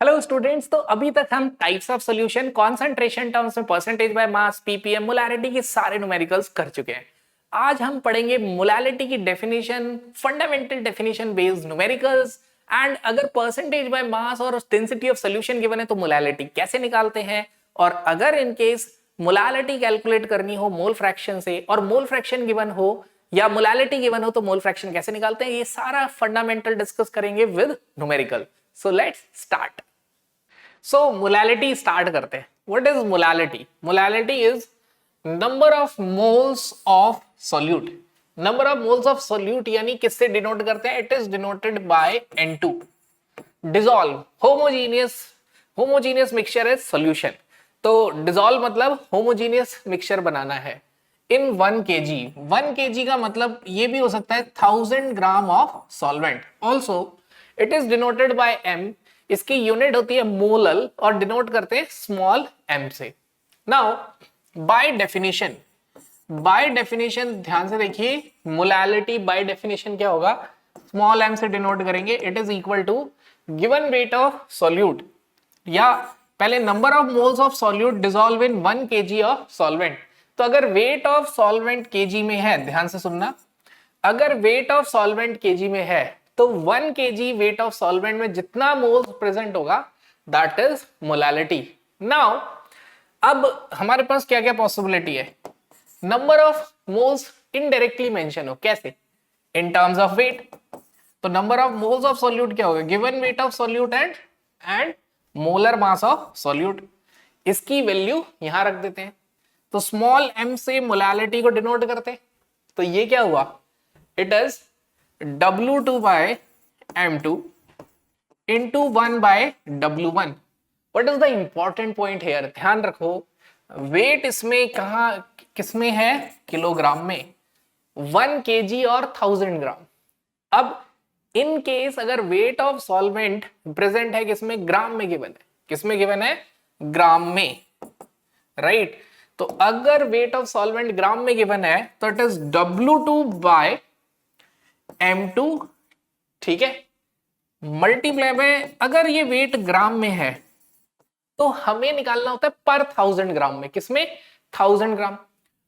Hello students. तो अभी तक हम types of solution, concentration terms में percentage by mass, PPM, molarity के सारे न्यूमेरिकल्स कर चुके हैं। आज हम पढ़ेंगे मोलैरिटी की definition, fundamental definition based numericals and अगर परसेंटेज बाय मास और डेंसिटी ऑफ सॉल्यूशन गिवन है तो मोलैरिटी कैसे निकालते हैं, और अगर इन केस मोलैरिटी कैलकुलेट करनी हो मोल फ्रैक्शन से और मोल फ्रैक्शन गिवन हो या मोलैरिटी गिवन हो तो मोल फ्रैक्शन कैसे निकालते हैं, ये सारा फंडामेंटल डिस्कस करेंगे with numerical. So let's start. So molality start करते हैं। What is molality? Molality is number of moles of solute. Number of moles of solute यानी किससे डिनोट करते हैं? It is denoted bye N2। Dissolve, homogeneous mixture is solution. तो dissolve मतलब homogeneous mixture बनाना है इन 1 kg। 1 kg का मतलब ये भी हो सकता है 1000 gram of solvent. Also it is denoted by M। इसकी यूनिट होती है मोलल और डिनोट करते हैं स्मॉल m से। नाउ बाय डेफिनेशन, ध्यान से देखिए, मोलैलिटी बाय डेफिनेशन क्या होगा? स्मॉल m से डिनोट करेंगे। It is equal to given weight of solute, या पहले number of moles of solute dissolve in 1 kg of solvent. तो अगर वेट ऑफ सॉल्वेंट kg में है, ध्यान से सुनना, अगर वेट ऑफ सॉल्वेंट kg में है तो 1 kg वेट ऑफ सॉल्वेंट में जितना मोल्स प्रेजेंट होगा दैट इज मोलैलिटी। नाउ अब हमारे पास क्या क्या पॉसिबिलिटी है? Number of moles indirectly mention हो, कैसे? In terms of weight. तो number of moles of solute क्या होगा? Given weight of solute and molar mass of solute. इसकी वैल्यू यहां रख देते हैं। तो स्मॉल m से मोलैलिटी को डिनोट करते हैं। तो ये क्या हुआ? It is W2 by M2 into 1 by W1। What is the important point here? ध्यान रखो, वेट इसमें कहां किसमें है? किलोग्राम में। 1 kg और 1000 ग्राम। अब इन केस अगर वेट ऑफ सॉल्वेंट प्रेजेंट है किसमें? ग्राम में गिवन है। किसमें गिवन है? ग्राम में, राइट? तो अगर वेट ऑफ सॉल्वेंट ग्राम में गिवन है तो it is W2 by M2, ठीक है, मल्टीप्लाई में अगर ये वेट ग्राम में है तो हमें निकालना होता है पर 1000 ग्राम में। किसमें? 1000 ग्राम।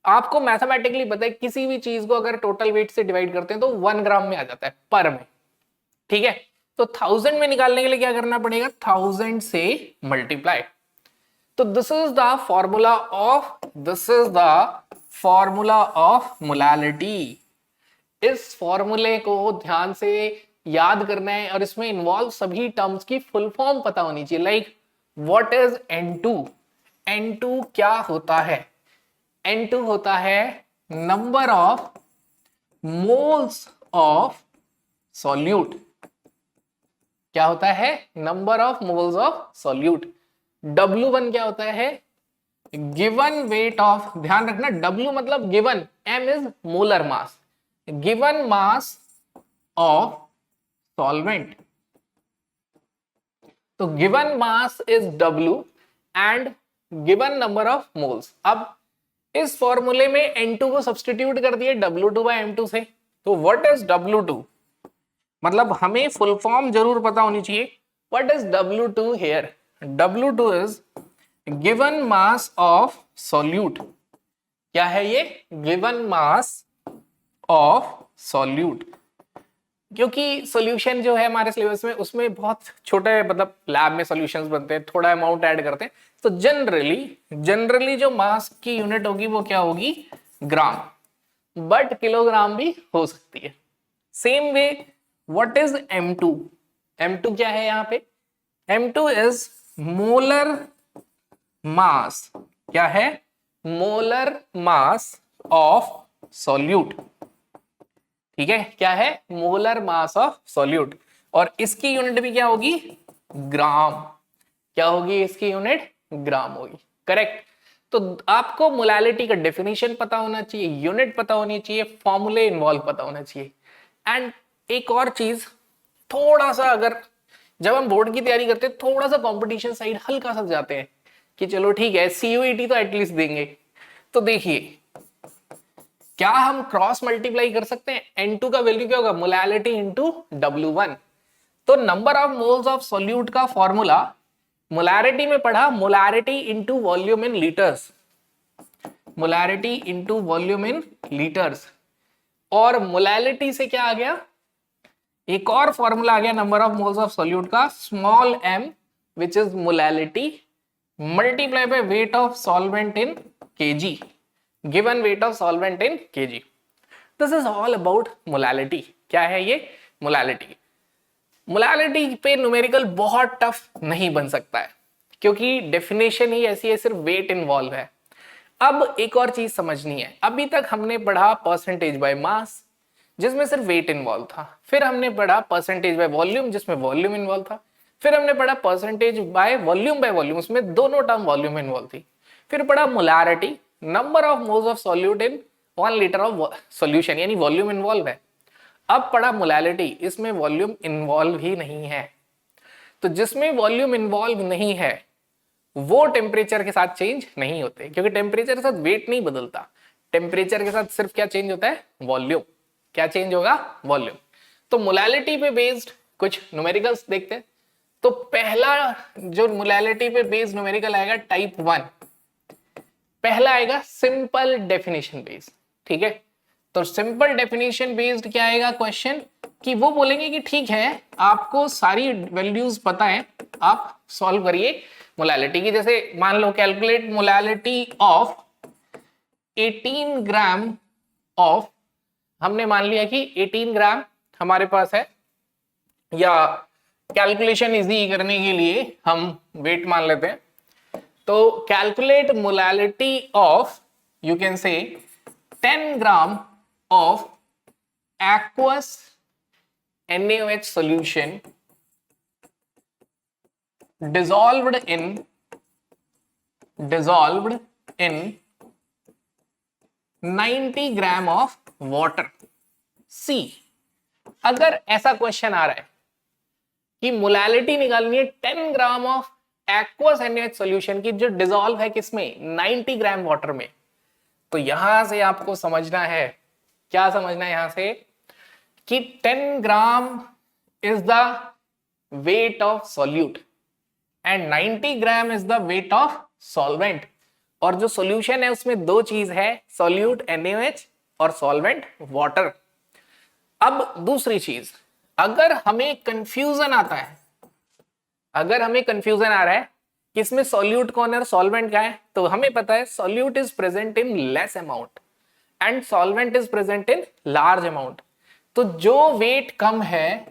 आपको मैथमेटिकली पता है किसी भी चीज को अगर टोटल वेट से डिवाइड करते हैं तो 1 ग्राम में आ जाता है पर में, ठीक है? तो 1000 में निकालने के लिए क्या करना पड़ेगा? 1000 से मल्टीप्लाई। तो this is the formula of molality. इस फॉर्मूले को ध्यान से याद करना है और इसमें इन्वॉल्व सभी टर्म्स की फुल फॉर्म पता होनी चाहिए। Like what is N2? N2 क्या होता है? N2 होता है number of moles of solute. क्या होता है? Number of moles of solute. W1 क्या होता है? गिवन वेट ऑफ, ध्यान रखना, W मतलब given, M is molar mass, given mass of solvent. तो given mass is W and given number of moles. अब इस फॉर्मूले में N2 को सब्स्टिट्यूट कर दिए W2 by M2 से। तो व्हाट इज W2? मतलब हमें फुल फॉर्म जरूर पता होनी चाहिए। What is W2 here? W2 is given mass of solute. क्या है ये? Given mass of solute. क्योंकि सॉल्यूशन जो है हमारे सिलेबस में उसमें बहुत छोटे, मतलब लैब में सॉल्यूशंस बनते हैं, थोड़ा अमाउंट ऐड करते हैं, तो जनरली जो मास की यूनिट होगी वो क्या होगी? ग्राम, बट किलोग्राम भी हो सकती है। Same way what is M2? M2 क्या है यहाँ पे? M2 इज मोलर मास। क्या है? मोलर मास ऑफ सॉल्यूट, ठीक है? क्या है? Molar mass of solute. और इसकी यूनिट भी क्या होगी? ग्राम। क्या होगी इसकी यूनिट? ग्राम होगी, करेक्ट? तो आपको मोलैलिटी का डेफिनेशन पता होना चाहिए, यूनिट पता होनी चाहिए, फॉर्मूले इन्वॉल्व पता होना चाहिए। एंड एक और चीज, थोड़ा सा अगर जब हम बोर्ड की तैयारी करते हैं थोड़ा सा कंपटीशन साइड हल्का सा जाते हैं कि चलो ठीक है CUET तो एटलीस्ट देंगे। तो देखिए, क्या हम क्रॉस मल्टीप्लाई कर सकते हैं? N2 का वैल्यू क्या होगा? Molality into W1। तो number of moles of solute का फॉर्मूला मोलैरिटी में पढ़ा molarity into volume in litres, molarity into volume in litres, और मोलैलिटी से क्या आ गया, एक और फॉर्मूला आ गया number of moles of solute का, small m which is molality multiply by weight of solvent in kg, given weight of solvent in kg। This is all about molality. क्या है ये मोलैलिटी? मोलैलिटी पे numerical बहुत tough नहीं बन सकता है क्योंकि डेफिनेशन ही ऐसी है, सिर्फ वेट इन्वॉल्व है। अब एक और चीज समझनी है, अभी तक हमने पढ़ा परसेंटेज बाय मास जिसमें सिर्फ वेट इन्वॉल्व था, फिर हमने पढ़ा परसेंटेज बाय वॉल्यूम जिसमें वॉल्यूम इन्वॉल्व था, फिर हमने पढ़ा परसेंटेज बाय वॉल्यूम उसमें दोनों टर्म वॉल्यूम इन्वॉल्व थी, फिर पढ़ा molarity number of moles of solute in 1 litre of solution यानी वॉल्यूम इन्वॉल्व है। अब पढ़ा मोलैलिटी, इसमें वॉल्यूम इन्वॉल्व ही नहीं है। तो जिसमें वॉल्यूम इन्वॉल्व नहीं है वो टेम्परेचर के साथ चेंज नहीं होते, क्योंकि टेम्परेचर के साथ वेट नहीं बदलता, टेम्परेचर के साथ सिर्फ क्या चेंज होता है, वॉल्यूम। क्या चेंज होगा, वॉल्यूम। तो मोलैलिटी पे बेस्ड कुछ न्यूमेरिकल्स देखते हैं। तो पहला जो मोलैलिटी पे बेस्ड न्यूमेरिकल आएगा टाइप 1, पहला आएगा सिंपल डेफिनेशन बेस्ड। ठीक है, तो सिंपल डेफिनेशन बेस्ड क्या आएगा क्वेश्चन, कि वो बोलेंगे कि ठीक है आपको सारी वैल्यूज पता है, आप सॉल्व करिए मोलैलिटी की। जैसे मान लो calculate molality of 18 gram of, हमने मान लिया कि 18 ग्राम हमारे पास है, या कैलकुलेशन इजी करने के लिए हम वेट मान लेते हैं। तो calculate molality of, you can say 10 gram of aqueous NaOH solution dissolved in 90 gram of water. See, अगर ऐसा क्वेश्चन आ रहा है कि मोलैलिटी निकालनी है 10 gram of aqueous NaOH solution की जो डिसॉल्व है किसमें, 90 ग्राम वाटर में, तो यहां से आपको समझना है, क्या समझना है यहां से, कि 10 gram is the weight of solute and 90 gram is the weight of solvent. और जो सॉल्यूशन है उसमें दो चीज है, सॉल्यूट NaOH और सॉल्वेंट वाटर। अब दूसरी चीज, अगर हमें कंफ्यूजन आता है, अगर हमें कंफ्यूजन आ रहा है कि इसमें सॉल्यूट कौन है और सॉल्वेंट क्या है, तो हमें पता है solute is present in less amount and solvent is present in large amount. तो जो वेट कम है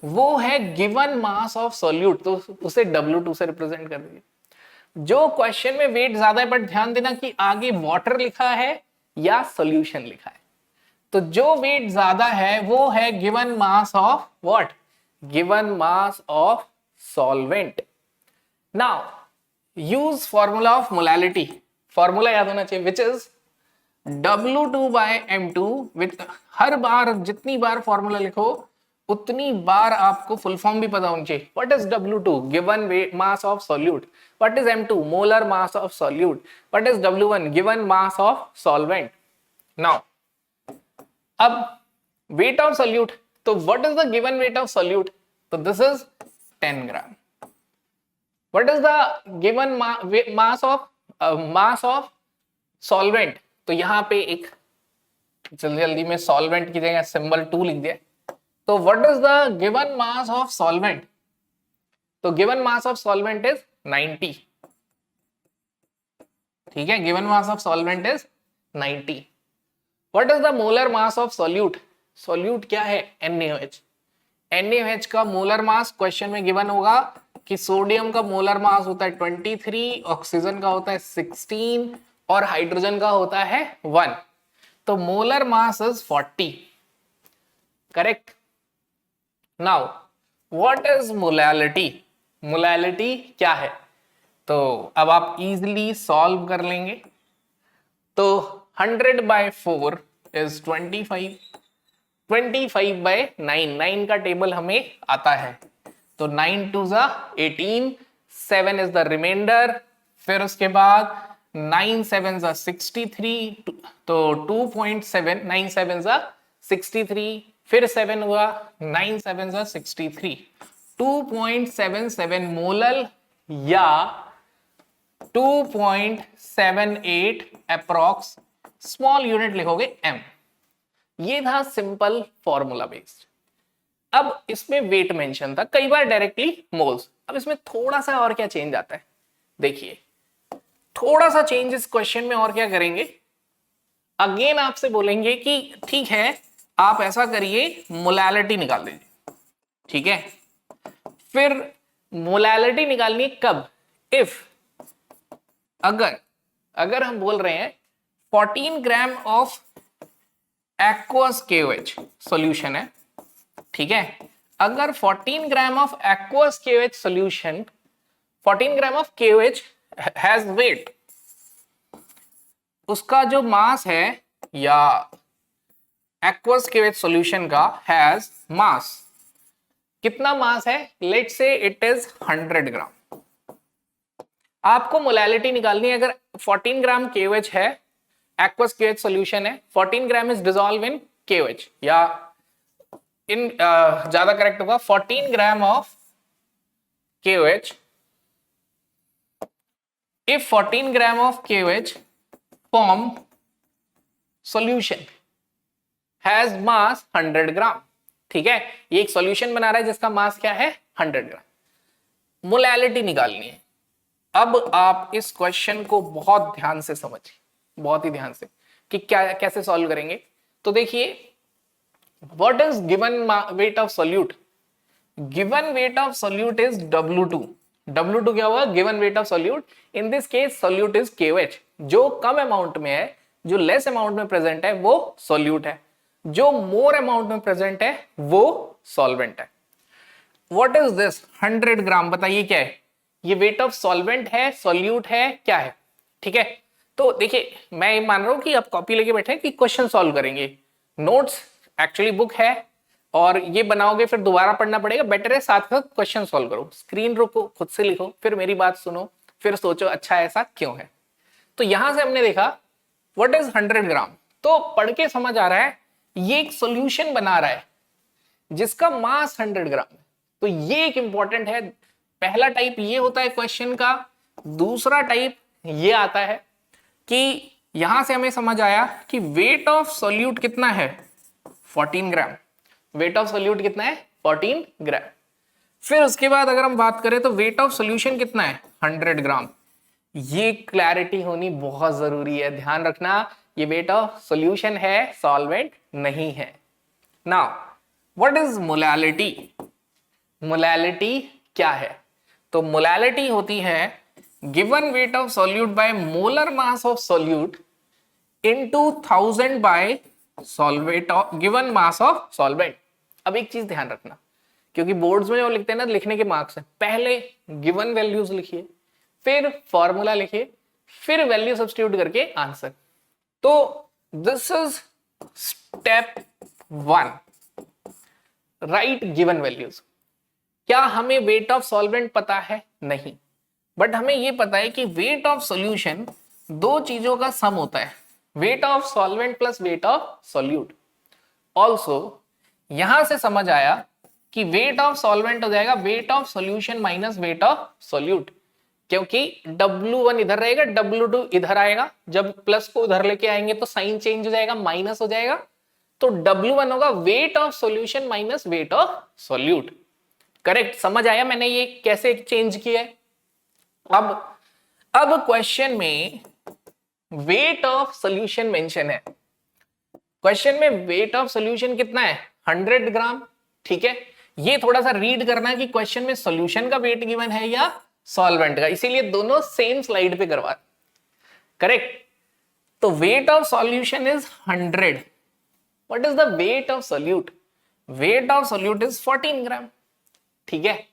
वो है गिवन मास ऑफ सॉल्यूट, तो उसे W2 से रिप्रेजेंट कर दीजिए। जो क्वेश्चन में वेट ज्यादा है, बट ध्यान देना कि आगे वाटर लिखा है या सॉल्यूशन लिखा है, तो जो वेट ज्यादा है वो है given mass of what, given mass of solvent. Now use formula of molality, formula याद होना चाहिए, which is W2 by M2 with, हर बार जितनी बार फॉर्मूला लिखो उतनी बार आपको फुल फॉर्म भी पता होनी चाहिए। What is W2, given weight mass of solute. What is M2, molar mass of solute. What is W1, given mass of solvent. Now अब वेट ऑफ सॉल्यूट, तो what is the given weight of solute, तो this is 10 gram. What is the given mass of solvent, तो यहां पे एक जल्दी जल्दी में सॉल्वेंट की जगह सिंबल 2 लिख दिया। तो what is the given mass of solvent, तो given mass of solvent is 90। ठीक है, given mass of solvent is 90। What is the molar mass of solute, solute क्या है, NaOH। NaOH का मोलर मास क्वेश्चन में गिवन होगा कि sodium का मोलर मास होता है 23, ऑक्सीजन का होता है 16 और हाइड्रोजन का होता है 1, तो molar mass is 40। Correct. Now what is molality, molality क्या है, तो अब आप इजीली सॉल्व कर लेंगे। तो 100 by 4 इज 25, 25 by 9, 9 का टेबल हमें आता है, तो 9 2 18, 7 इज द रिमाइंडर, फिर उसके बाद 9 7 63, तो 2.7, 9 7 63, फिर 7 हुआ, 9 7 63, 2.77 मोलर या 2.78 अप्रॉक्स, स्मॉल यूनिट लिखोगे m। ये था सिंपल फॉर्मूला बेस्ड। अब इसमें वेट मेंशन था, कई बार डायरेक्टली मोल्स। अब इसमें थोड़ा सा और क्या चेंज आता है, देखिए थोड़ा सा चेंज इस क्वेश्चन में और क्या करेंगे, अगेन आपसे बोलेंगे कि ठीक है आप ऐसा करिए मोलैलिटी निकाल दीजिए, ठीक है। फिर मोलैलिटी निकालनी है कब, इफ अगर हम बोल रहे हैं 14 gram of aqueous KOH solution है, ठीक है। अगर 14 gram of aqueous KOH solution, 14 gram of KOH has weight, उसका जो मास है या एक्वस KOH सॉल्यूशन का हैज मास, कितना मास है, लेट्स से इट इज 100 ग्राम। आपको मोलैलिटी निकालनी है, अगर 14 ग्राम KOH है, एक्वस KOH सॉल्यूशन है, 14 gram is dissolve in KOH, या इन ज्यादा करेक्ट होगा 14 gram of KOH, if 14 gram of KOH form solution has मास 100 ग्राम, ठीक है। ये एक सॉल्यूशन बना रहा है जिसका मास क्या है 100 ग्राम। मोलैलिटी निकालनी है। अब आप इस क्वेश्चन को बहुत ध्यान से समझिए, बहुत ही ध्यान से, कि क्या कैसे सॉल्व करेंगे। तो देखिए what is given weight of solute, given weight of solute is W2। W2 क्या हुआ, given weight of solute. In this case solute is KOH। जो कम अमाउंट में है, जो लेस अमाउंट में प्रेजेंट है वो सॉल्यूट है, जो मोर अमाउंट में प्रेजेंट है वो सॉल्वेंट है। व्हाट इज दिस 100 ग्राम, बताइए क्या है, ये वेट ऑफ सॉल्वेंट है, सॉल्यूट है, क्या है, ठीक है। तो देखिए मैं ये मान रहा हूं कि आप कॉपी लेके बैठे कि क्वेश्चन सॉल्व करेंगे, नोट्स एक्चुअली बुक है और ये बनाओगे फिर दोबारा पढ़ना पड़ेगा, बेटर है साथ साथ क्वेश्चन सॉल्व करो, स्क्रीन रोको, खुद से लिखो, फिर मेरी बात सुनो, फिर सोचो अच्छा ऐसा क्यों है। तो यहां से हमने देखा व्हाट इज 100 ग्राम, तो पढ़ के समझ आ रहा है ये एक सॉल्यूशन बना रहा है जिसका मास 100 ग्राम है। तो ये एक इंपॉर्टेंट है। पहला टाइप ये होता है क्वेश्चन का, दूसरा टाइप ये आता है कि यहां से हमें समझ आया कि वेट ऑफ सॉल्यूट कितना है 14 ग्राम, वेट ऑफ सॉल्यूट कितना है 14 ग्राम। फिर उसके बाद अगर हम बात करें तो वेट ऑफ सॉल्यूशन कितना है 100 ग्राम। ये क्लैरिटी होनी बहुत जरूरी है, ध्यान रखना ये वेट ऑफ सॉल्यूशन है, सॉल्वेंट नहीं है। Now what is molality, molality क्या है, तो मोलैलिटी होती है given weight of solute by molar mass of solute into 1000 by solvent given mass of solvent. अब एक चीज ध्यान रखना, क्योंकि बोर्ड्स में जो लिखते हैं ना, लिखने के मार्क्स है, पहले गिवन वैल्यूज लिखिए, फिर फॉर्मूला लिखिए, फिर वैल्यू सब्स्टिट्यूट करके आंसर। तो this is step 1, right given values. क्या हमें वेट ऑफ सॉल्वेंट पता है, नहीं, बट हमें यह पता है कि वेट ऑफ सॉल्यूशन दो चीजों का सम होता है, wait of solvent plus weight of solute. Also यहां से समझ आया कि वेट ऑफ सॉल्वेंट हो जाएगा wait of solution minus weight of solute, क्योंकि W1 इधर रहेगा, W2 इधर आएगा, जब प्लस को उधर लेके आएंगे तो साइन चेंज हो जाएगा, माइनस हो जाएगा, तो W1 होगा wait of solution minus weight of solute. Correct, समझ आया मैंने ये कैसे चेंज किया है। अब क्वेश्चन में वेट ऑफ सॉल्यूशन मेंशन है, क्वेश्चन में वेट ऑफ सॉल्यूशन कितना है 100 ग्राम, ठीक है। ये थोड़ा सा रीड करना है कि क्वेश्चन में सॉल्यूशन का वेट गिवन है या सॉल्वेंट का, इसीलिए दोनों सेम स्लाइड पे करवा, करेक्ट। तो weight of solution is 100, what is the weight of solute, wait of solute is 14 ग्राम, ठीक है।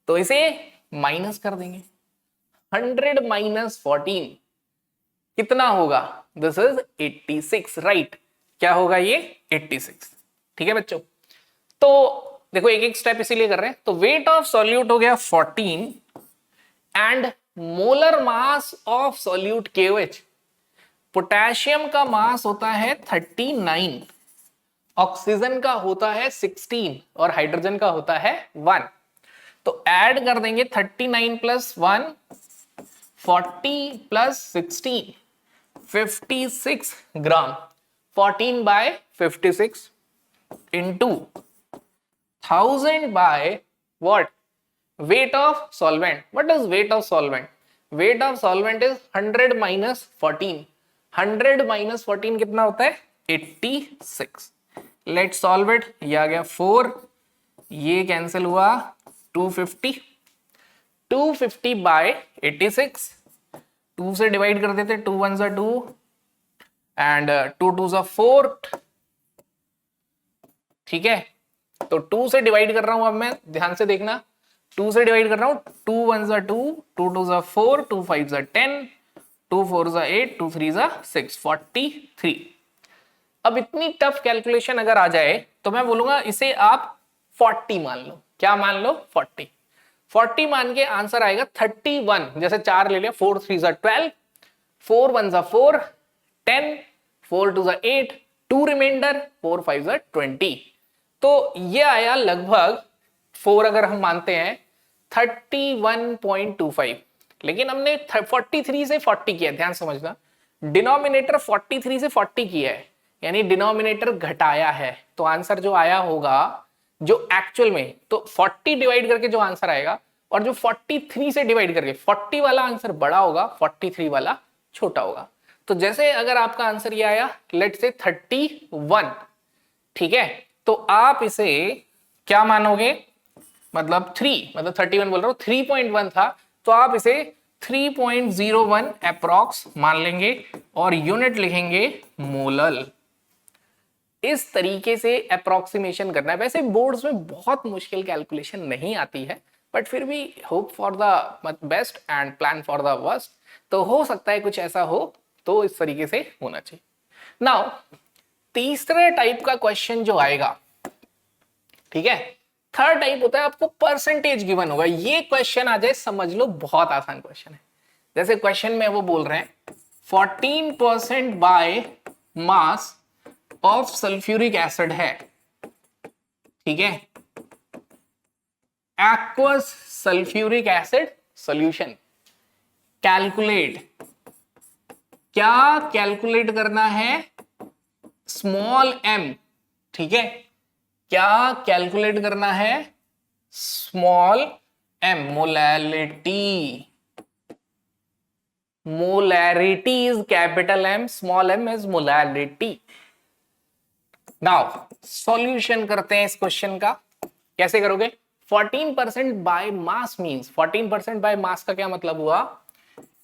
तो इसे माइनस कर देंगे, 100 माइनस 14 कितना होगा, दिस इज 86, राइट। क्या होगा ये 86, ठीक है बच्चों। तो देखो एक एक स्टेप इसीलिए कर रहे हैं। तो वेट ऑफ सॉल्यूट हो गया 14 and molar mass of solute KOH, potassium का मास होता है 39, ऑक्सीजन का होता है 16 और हाइड्रोजन का होता है 1। तो ऐड कर देंगे 39 plus 1 40 plus 16 56 gram 14/56 into 1000 by what? Weight of solvent. What is weight of solvent? Weight of solvent is 100 minus 14. 100 minus 14 कितना होता है? 86. Let's solve it. ये आ गया 4, ये कैंसिल हुआ 250. 250 by 86. 2 से डिवाइड कर देते, 2 1 जा 2 एंड 2 2 जा 4. ठीक है, तो 2 से डिवाइड कर रहा हूं, अब मैं ध्यान से देखना, 2 से डिवाइड कर रहा हूं, 2 1 जा 2, 2 2 जा 4, 2 5 जा 10, 2 4 जा 8, 2 3 जा 6, 43. अब इतनी टफ कैलकुलेशन अगर आ जाए तो मैं बोलूंगा इसे आप 40 मान लो. क्या मान लो? 40. 40 मान के आंसर आएगा 31. जैसे 4 ले लिया, 4 3 जा 12, 4 1 जा 4, 10, 4 2 जा 8, 2 रिमाइंडर, 4 5 जा 20. तो ये आया लगभग 4 अगर हम मानते हैं 31.25. लेकिन हमने 43 से 40 किया, ध्यान समझना, डिनोमिनेटर 43 से 40 किया है, यानी डिनोमिनेटर घटाया है. तो आंसर जो आया होगा जो एक्चुअल में, तो 40 डिवाइड करके जो आंसर आएगा और जो 43 से डिवाइड करके, 40 वाला आंसर बड़ा होगा, 43 वाला छोटा होगा. तो जैसे अगर आपका आंसर ये आया लेट्स से 31, ठीक है, तो आप इसे क्या मानोगे, मतलब 3, मतलब 31 बोल रहा हूं, 3.1 था, तो आप इसे 3.01 अप्रॉक्स मान लेंगे और यूनिट लिखेंगे मोलल. इस तरीके से अप्रोक्सीमेशन करना है. वैसे बोर्ड्स में बहुत मुश्किल कैलकुलेशन नहीं आती है, बट फिर भी hope for the best and plan for the worst. तो हो सकता है कुछ ऐसा हो, तो इस तरीके से होना चाहिए. नाउ तीसरे टाइप का क्वेश्चन जो आएगा, ठीक है, थर्ड टाइप होता है आपको परसेंटेज गिवन होगा. ये क्वेश्चन आ जाए समझ लो बहुत आसान क्वेश्चन है. जैसे क्वेश्चन में वो बोल रहे हैं 14% by mass of sulphuric acid है, ठीक है, aqueous sulphuric acid solution. Calculate, क्या कैलकुलेट करना है? स्मॉल m, ठीक है, क्या कैलकुलेट करना है? Small m, molality. Molarity is capital M, small m is molality. Now solution करते हैं इस क्वेश्चन का. कैसे करोगे? 14% by mass means, 14% by mass का क्या मतलब हुआ?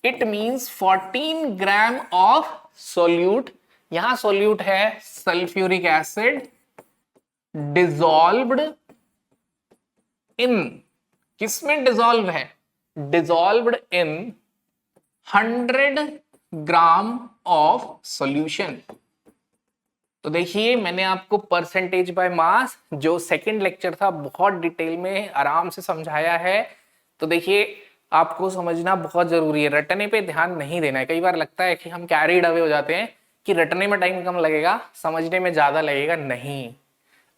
It means 14 gram of solute. यहां सोल्यूट है सल्फ्यूरिक एसिड डिसॉल्व्ड इन, किसमें डिसॉल्व है? Dissolved in 100 gram of solution. तो देखिए मैंने आपको परसेंटेज बाय मास जो सेकंड लेक्चर था बहुत डिटेल में आराम से समझाया है. तो देखिए आपको समझना बहुत जरूरी है, रटने पे ध्यान नहीं देना है. कई बार लगता है कि हम कैरीड अवे हो जाते हैं कि रटने में टाइम कम लगेगा, समझने में ज्यादा लगेगा. नहीं,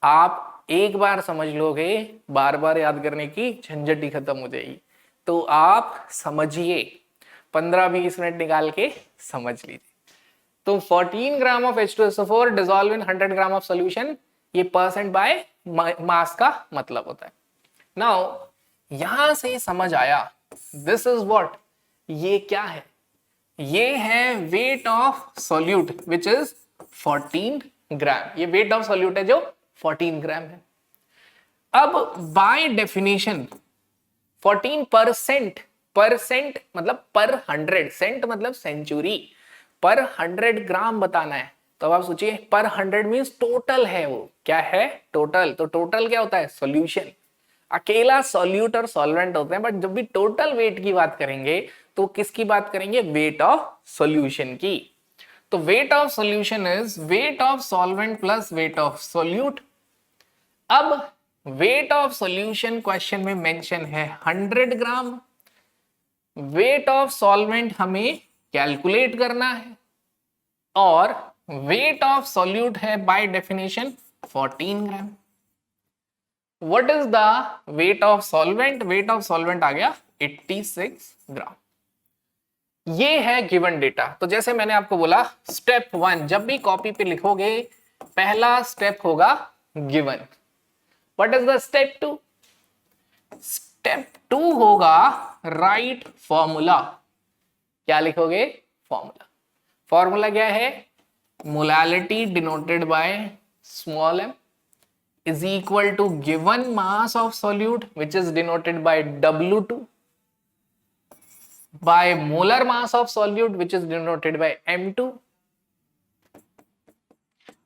आप एक बार समझ लोगे, बार बार याद करने की झंझट ही खत्म हो जाएगी. तो आप समझिए, 15-20 मिनट निकाल के समझ लीजिए. तो 14 gram of H2SO4 dissolve in 100 gram of solution, ये परसेंट बाय मास का मतलब होता है. नाउ यहां से समझ आया, दिस इज व्हाट, ये क्या है? ये है wait of solute which is 14 ग्राम. ये वेट ऑफ सॉल्यूट है जो 14 ग्राम है. अब बाय डेफिनेशन 14% मतलब पर 100, सेंट मतलब सेंचुरी, पर 100 ग्राम बताना है. तो अब आप सोचिए पर 100 मींस टोटल है, वो क्या है? टोटल. तो टोटल क्या होता है? सॉल्यूशन. अकेला सॉल्यूट और सॉल्वेंट होते हैं, बट जब भी टोटल वेट की बात करेंगे तो किसकी बात करेंगे? वेट ऑफ सॉल्यूशन की. तो weight of solution is weight of solvent plus weight of solute. अब वेट ऑफ सॉल्यूशन क्वेश्चन में मेंशन है 100 ग्राम. वेट ऑफ सॉल्वेंट हमें कैलकुलेट करना है और वेट ऑफ सॉल्यूट है by definition 14 gram. What is the weight of solvent? Weight of solvent आ गया 86 ग्राम। ये है गिवन डेटा। तो जैसे मैंने आपको बोला स्टेप 1 जब भी कॉपी पे लिखोगे पहला स्टेप होगा given. What is the step 2? Step 2 होगा राइट फॉर्मूला। क्या लिखोगे? फॉर्मूला। फॉर्मूला क्या है? Molality denoted by small m is equal to given mass of solute which is denoted by W2 by molar mass of solute which is denoted by M2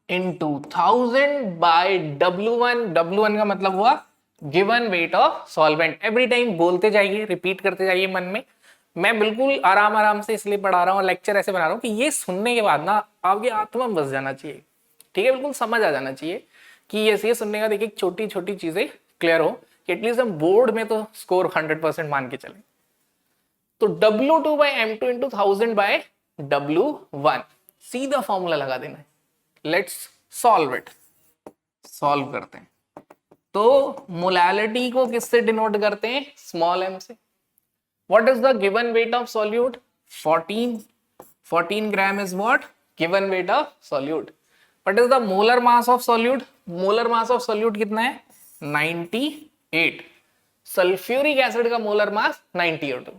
into 1000 by W1। W1 का मतलब हुआ given weight of solvent। Every time बोलते जाइए, repeat करते जाइए मन में। मैं बिल्कुल आराम आराम से इसलिए पढ़ा रहा हूँ, लेक्चर ऐसे बना रहा हूँ कि ये सुनने के बाद ना आपकी आत्मा में बस जाना चाहिए। ठीक है, बिल्कुल समझ आ जाना चाहिए कि ये सुनने का देखिए छोटी छोटी चीजें क्लियर हो कि एटलीस्ट हम बोर्ड में तो स्कोर 100% मान के चलें। तो W2 by M2 into 1000 by W1 सीधा फॉर्मूला लगा देना है। Let's solve it. सॉल्व करते हैं। तो मोलैलिटी को किससे डिनोट करते हैं? स्मॉल m से। What is the given weight of solute? 14 gram is what? Given weight of solute. What is the molar mass of solute? Molar mass of solute कितना है? 98। सल्फ्यूरिक एसिड का molar मास 98।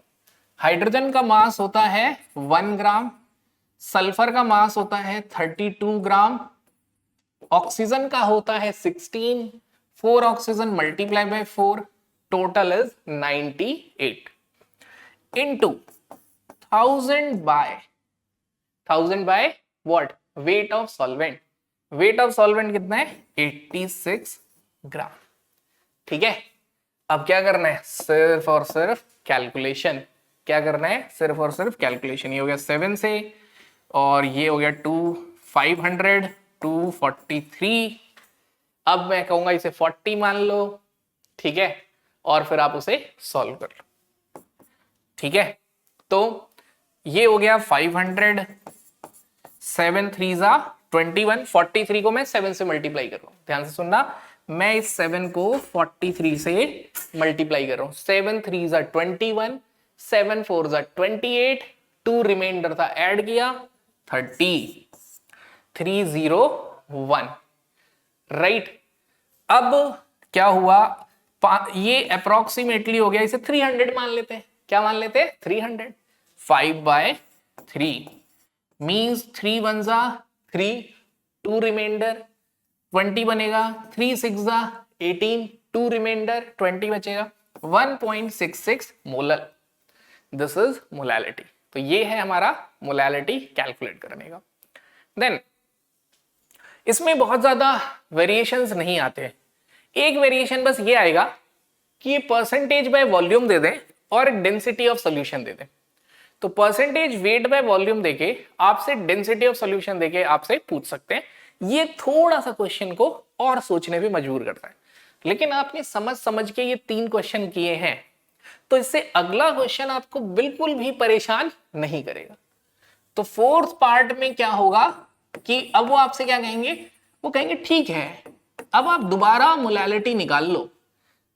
Hydrogen का मास होता है 1 ग्राम, sulphur का मास होता है 32 ग्राम, ऑक्सीजन का होता है 16। 4 oxygen multiply by 4 total is 98 into 1000 by what? Wait of solvent. Weight of solvent कितना है? 86 ग्राम। ठीक है, अब क्या करना है? सिर्फ और सिर्फ कैलकुलेशन। क्या करना है? सिर्फ और सिर्फ कैलकुलेशन। ये हो गया 7 से और ये हो गया 2 500 243। अब मैं कहूंगा इसे 40 मान लो। ठीक है, और फिर आप उसे सॉल्व कर लो। ठीक है, तो ये हो गया 500, 7 3 जा 21। 43 को मैं 7 से मल्टीप्लाई कर रहा हूं। ध्यान से सुनना, मैं इस 7 को 43 से मल्टीप्लाई कर रहा हूं। 7 3 जा 21, 7 4 जा 28, 2 रिमाइंडर था ऐड किया 30, 301। राइट, अब क्या हुआ? ये अप्रोक्सीमेटली हो गया, इसे 300 मान लेते हैं। क्या मान लेते हैं? 300। 5/3 मीन्स 3 1 जा 3, 2 रिमाइंडर 20 बनेगा, 3 6 जा 18, 2 रिमाइंडर 20 बचेगा, 1.66 मोलर। This is molality. तो ये है हमारा मोलैलिटी कैलकुलेट करने का। देन इसमें बहुत ज्यादा वेरिएशंस नहीं आते। एक वेरिएशन बस ये आएगा कि ये परसेंटेज बाय वॉल्यूम दे दें और डेंसिटी ऑफ सॉल्यूशन दे दें। तो परसेंटेज वेट बाय वॉल्यूम देके आपसे डेंसिटी ऑफ सॉल्यूशन देके आपसे पूछ सकते हैं। ये थोड़ा सा क्वेश्चन को और सोचने पे मजबूर करता है, लेकिन आपने समझ के ये 3 क्वेश्चन किए हैं तो इससे अगला क्वेश्चन आपको बिल्कुल भी परेशान नहीं करेगा। तो 4th पार्ट में क्या होगा कि अब वो आपसे क्या कहेंगे? वो कहेंगे ठीक है, अब आप दोबारा मोलैलिटी निकाल लो।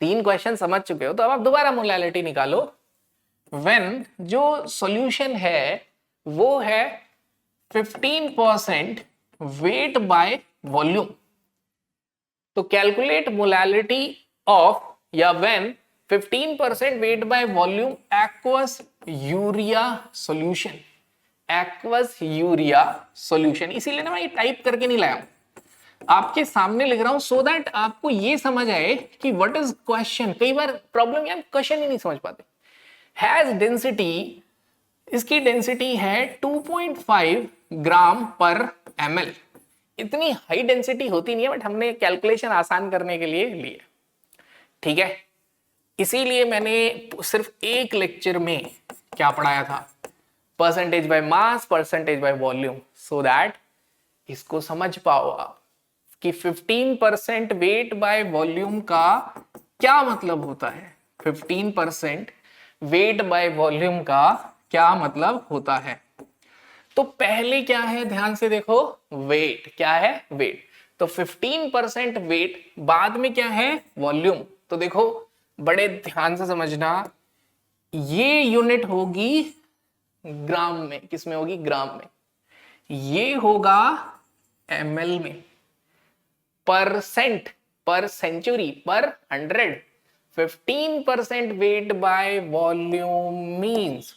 3 क्वेश्चन समझ चुके हो तो अब आप दोबारा मोलैलिटी निकालो। व्हेन जो सॉल्यूशन है वो है 15% वेट बाय वॉल्यूम। तो कैलकुलेट मोलैलिटी ऑफ या when 15% weight by volume aqueous urea solution. Aqueous urea solution, इसीलिए ना मैं ये टाइप करके नहीं लाया हूं, आपके सामने लिख रहा हूं सो दैट आपको ये समझ आए कि व्हाट इज क्वेश्चन। कई बार प्रॉब्लम यार क्वेश्चन ही नहीं समझ पाते। हैज डेंसिटी, इसकी डेंसिटी है 2.5 ग्राम पर ml। इतनी हाई डेंसिटी होती नहीं है, बट हमने कैलकुलेशन आसान करने के लिए लिए। ठीक है, इसीलिए मैंने सिर्फ एक लेक्चर में क्या पढ़ाया था? Percentage by mass, percentage by volume, so that इसको समझ पाओ आप कि 15% वेट बाय वॉल्यूम का क्या मतलब होता है। 15% वेट बाय वॉल्यूम का क्या मतलब होता है? तो पहले क्या है, ध्यान से देखो, वेट क्या है? वेट। तो 15% वेट, बाद में क्या है वॉल्यूम। तो देखो बड़े ध्यान से समझना, ये यूनिट होगी ग्राम में, किसमें होगी, ग्राम में, ये होगा ml में, परसेंट पर सेंचुरी पर 100। 15% weight by volume means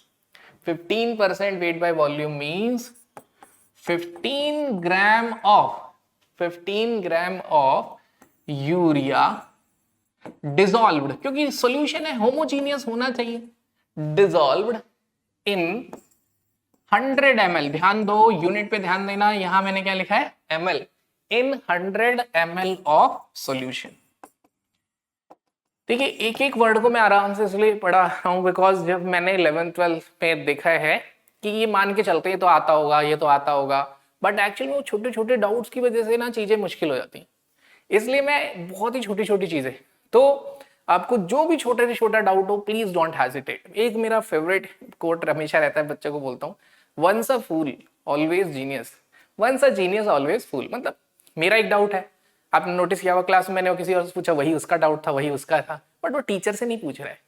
15% weight by volume means 15 gram of urea dissolved, क्योंकि सॉल्यूशन है होमोजीनियस होना चाहिए, डिसॉल्व्ड इन 100 ml। ध्यान दो, यूनिट पे ध्यान देना, यहां मैंने क्या लिखा है ml, in 100 ml of solution. देखिए एक एक वर्ड को मैं आराम से इसलिए पढ़ा रहा हूं बिकॉज जब मैंने 11th-12th में देखा है कि ये मान के चलते हैं तो आता होगा, ये तो आता होगा, बट एक्चुअली वो छोटे छोटे डाउट्स की वजह से ना चीजें मुश्किल हो जाती हैं। इसलिए मैं बहुत ही छोटी छोटी चीजें, तो आपको जो भी छोटे से छोटा डाउट हो प्लीज डोंट हेजिटेट। एक मेरा फेवरेट कोट हमेशा रहता है, बच्चे को बोलता हूँ, once a fool always genius, once a genius always fool. मतलब मेरा एक डाउट है, आपने नोटिस किया हुआ क्लास में मैंने किसी और से पूछा, वही उसका डाउट था, वही उसका था, बट वो टीचर से नहीं पूछ रहा है,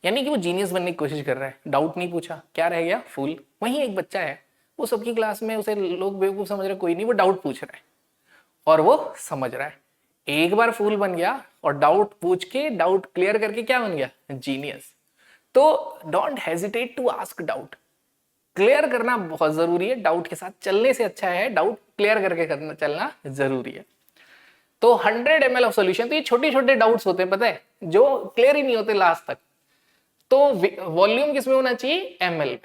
यानी कि वो जीनियस बनने की कोशिश कर रहा है, डाउट नहीं पूछा, क्या रह गया, फूल। वही एक बच्चा है, वो सबकी क्लास में उसे लोग बेवकूफ समझ रहे, कोई नहीं, वो डाउट पूछ रहा है और वो समझ रहा है। एक बार फूल बन गया और डाउट पूछ के डाउट क्लियर करके क्या बन गया, जीनियस। तो don't hesitate to ask doubt, clear करना बहुत जरूरी है, डाउट के साथ चलने से अच्छा है डाउट क्लियर करके करना चलना जरूरी है। तो 100 ml ऑफ सॉल्यूशन, तो ये छोटे छोटे डाउट्स होते हैं पता है, जो क्लियर ही नहीं होते लास्ट तक। तो वॉल्यूम किसमें होना चाहिए, ml में।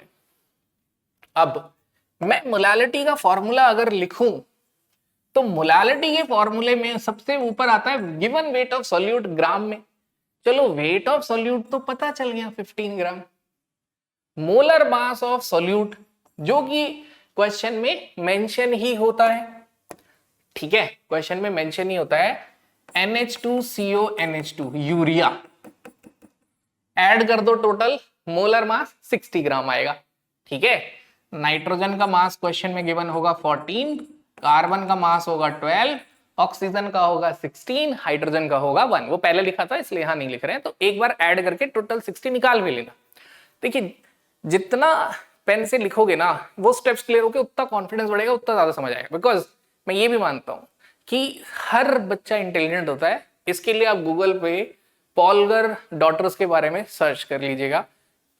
अब मैं मोलालिटी का फॉर्मूला अगर लिखूं तो मोलालिटी के फॉर्मूले में सबसे ऊपर आता है गिवन वेट ऑफ सॉल्यूट ग्राम में। चलो वेट ऑफ सॉल्यूट तो पता चल गया 15 ग्राम। मोलर मास ऑफ सॉल्यूट जो कि क्वेश्चन में मेंशन ही होता है, ठीक है, क्वेश्चन में मेंशन ही होता है, NH2CONH2 यूरिया, ऐड कर दो टोटल मोलर मास 60 ग्राम आएगा, ठीक है। नाइट्रोजन का मास क्वेश्चन में गिवन होगा 14, कार्बन का मास होगा 12, ऑक्सीजन का होगा 16, हाइड्रोजन का होगा 1। वो पहले लिखा था इसलिए यहां नहीं लिख रहे हैं, तो एक बार ऐड करके टोटल 60 निकाल भी लेना। देखिए जितना पेन से लिखोगे ना वो स्टेप्स क्लियर होके उतना कॉन्फिडेंस बढ़ेगा, उतना ज्यादा समझ आएगा। बिकॉज मैं ये भी मानता हूं कि हर बच्चा इंटेलिजेंट होता है, इसके लिए आप गूगल पे पॉलगर डॉटर्स के बारे में सर्च कर लीजिएगा,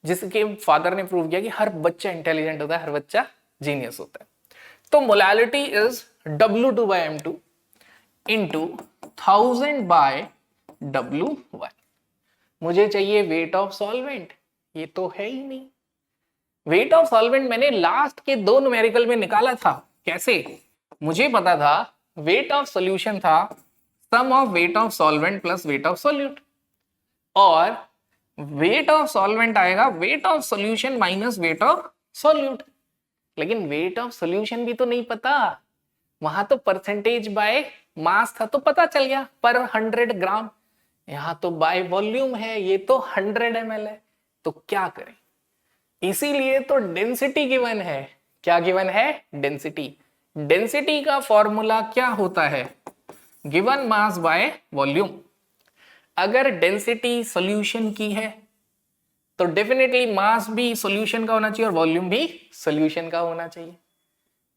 जिसके फादर ने प्रूव किया कि हर बच्चा इंटेलिजेंट होता है, हर बच्चा जीनियस होता है। तो molality is W2/M2 into 1000/W1। मुझे चाहिए वेट ऑफ सॉल्वेंट, ये तो है ही नहीं। वेट ऑफ सॉल्वेंट मैंने लास्ट के 2 न्यूमेरिकल में निकाला था। कैसे, मुझे पता था वेट ऑफ सॉल्यूशन था sum of weight of solvent plus weight of solute, और वेट ऑफ सॉल्वेंट आएगा weight of solution minus weight of solute. लेकिन वेट ऑफ सॉल्यूशन भी तो नहीं पता, वहां तो परसेंटेज बाय मास था तो पता चल गया पर 100 ग्राम, यहां तो बाय वॉल्यूम है, ये तो 100 ml है, तो क्या करें। इसीलिए तो डेंसिटी गिवन है। क्या गिवन है, डेंसिटी। डेंसिटी का फॉर्मूला क्या होता है, गिवन मास बाय वॉल्यूम। अगर डेंसिटी सॉल्यूशन की है तो डेफिनेटली मास भी सॉल्यूशन का होना चाहिए और वॉल्यूम भी सॉल्यूशन का होना चाहिए।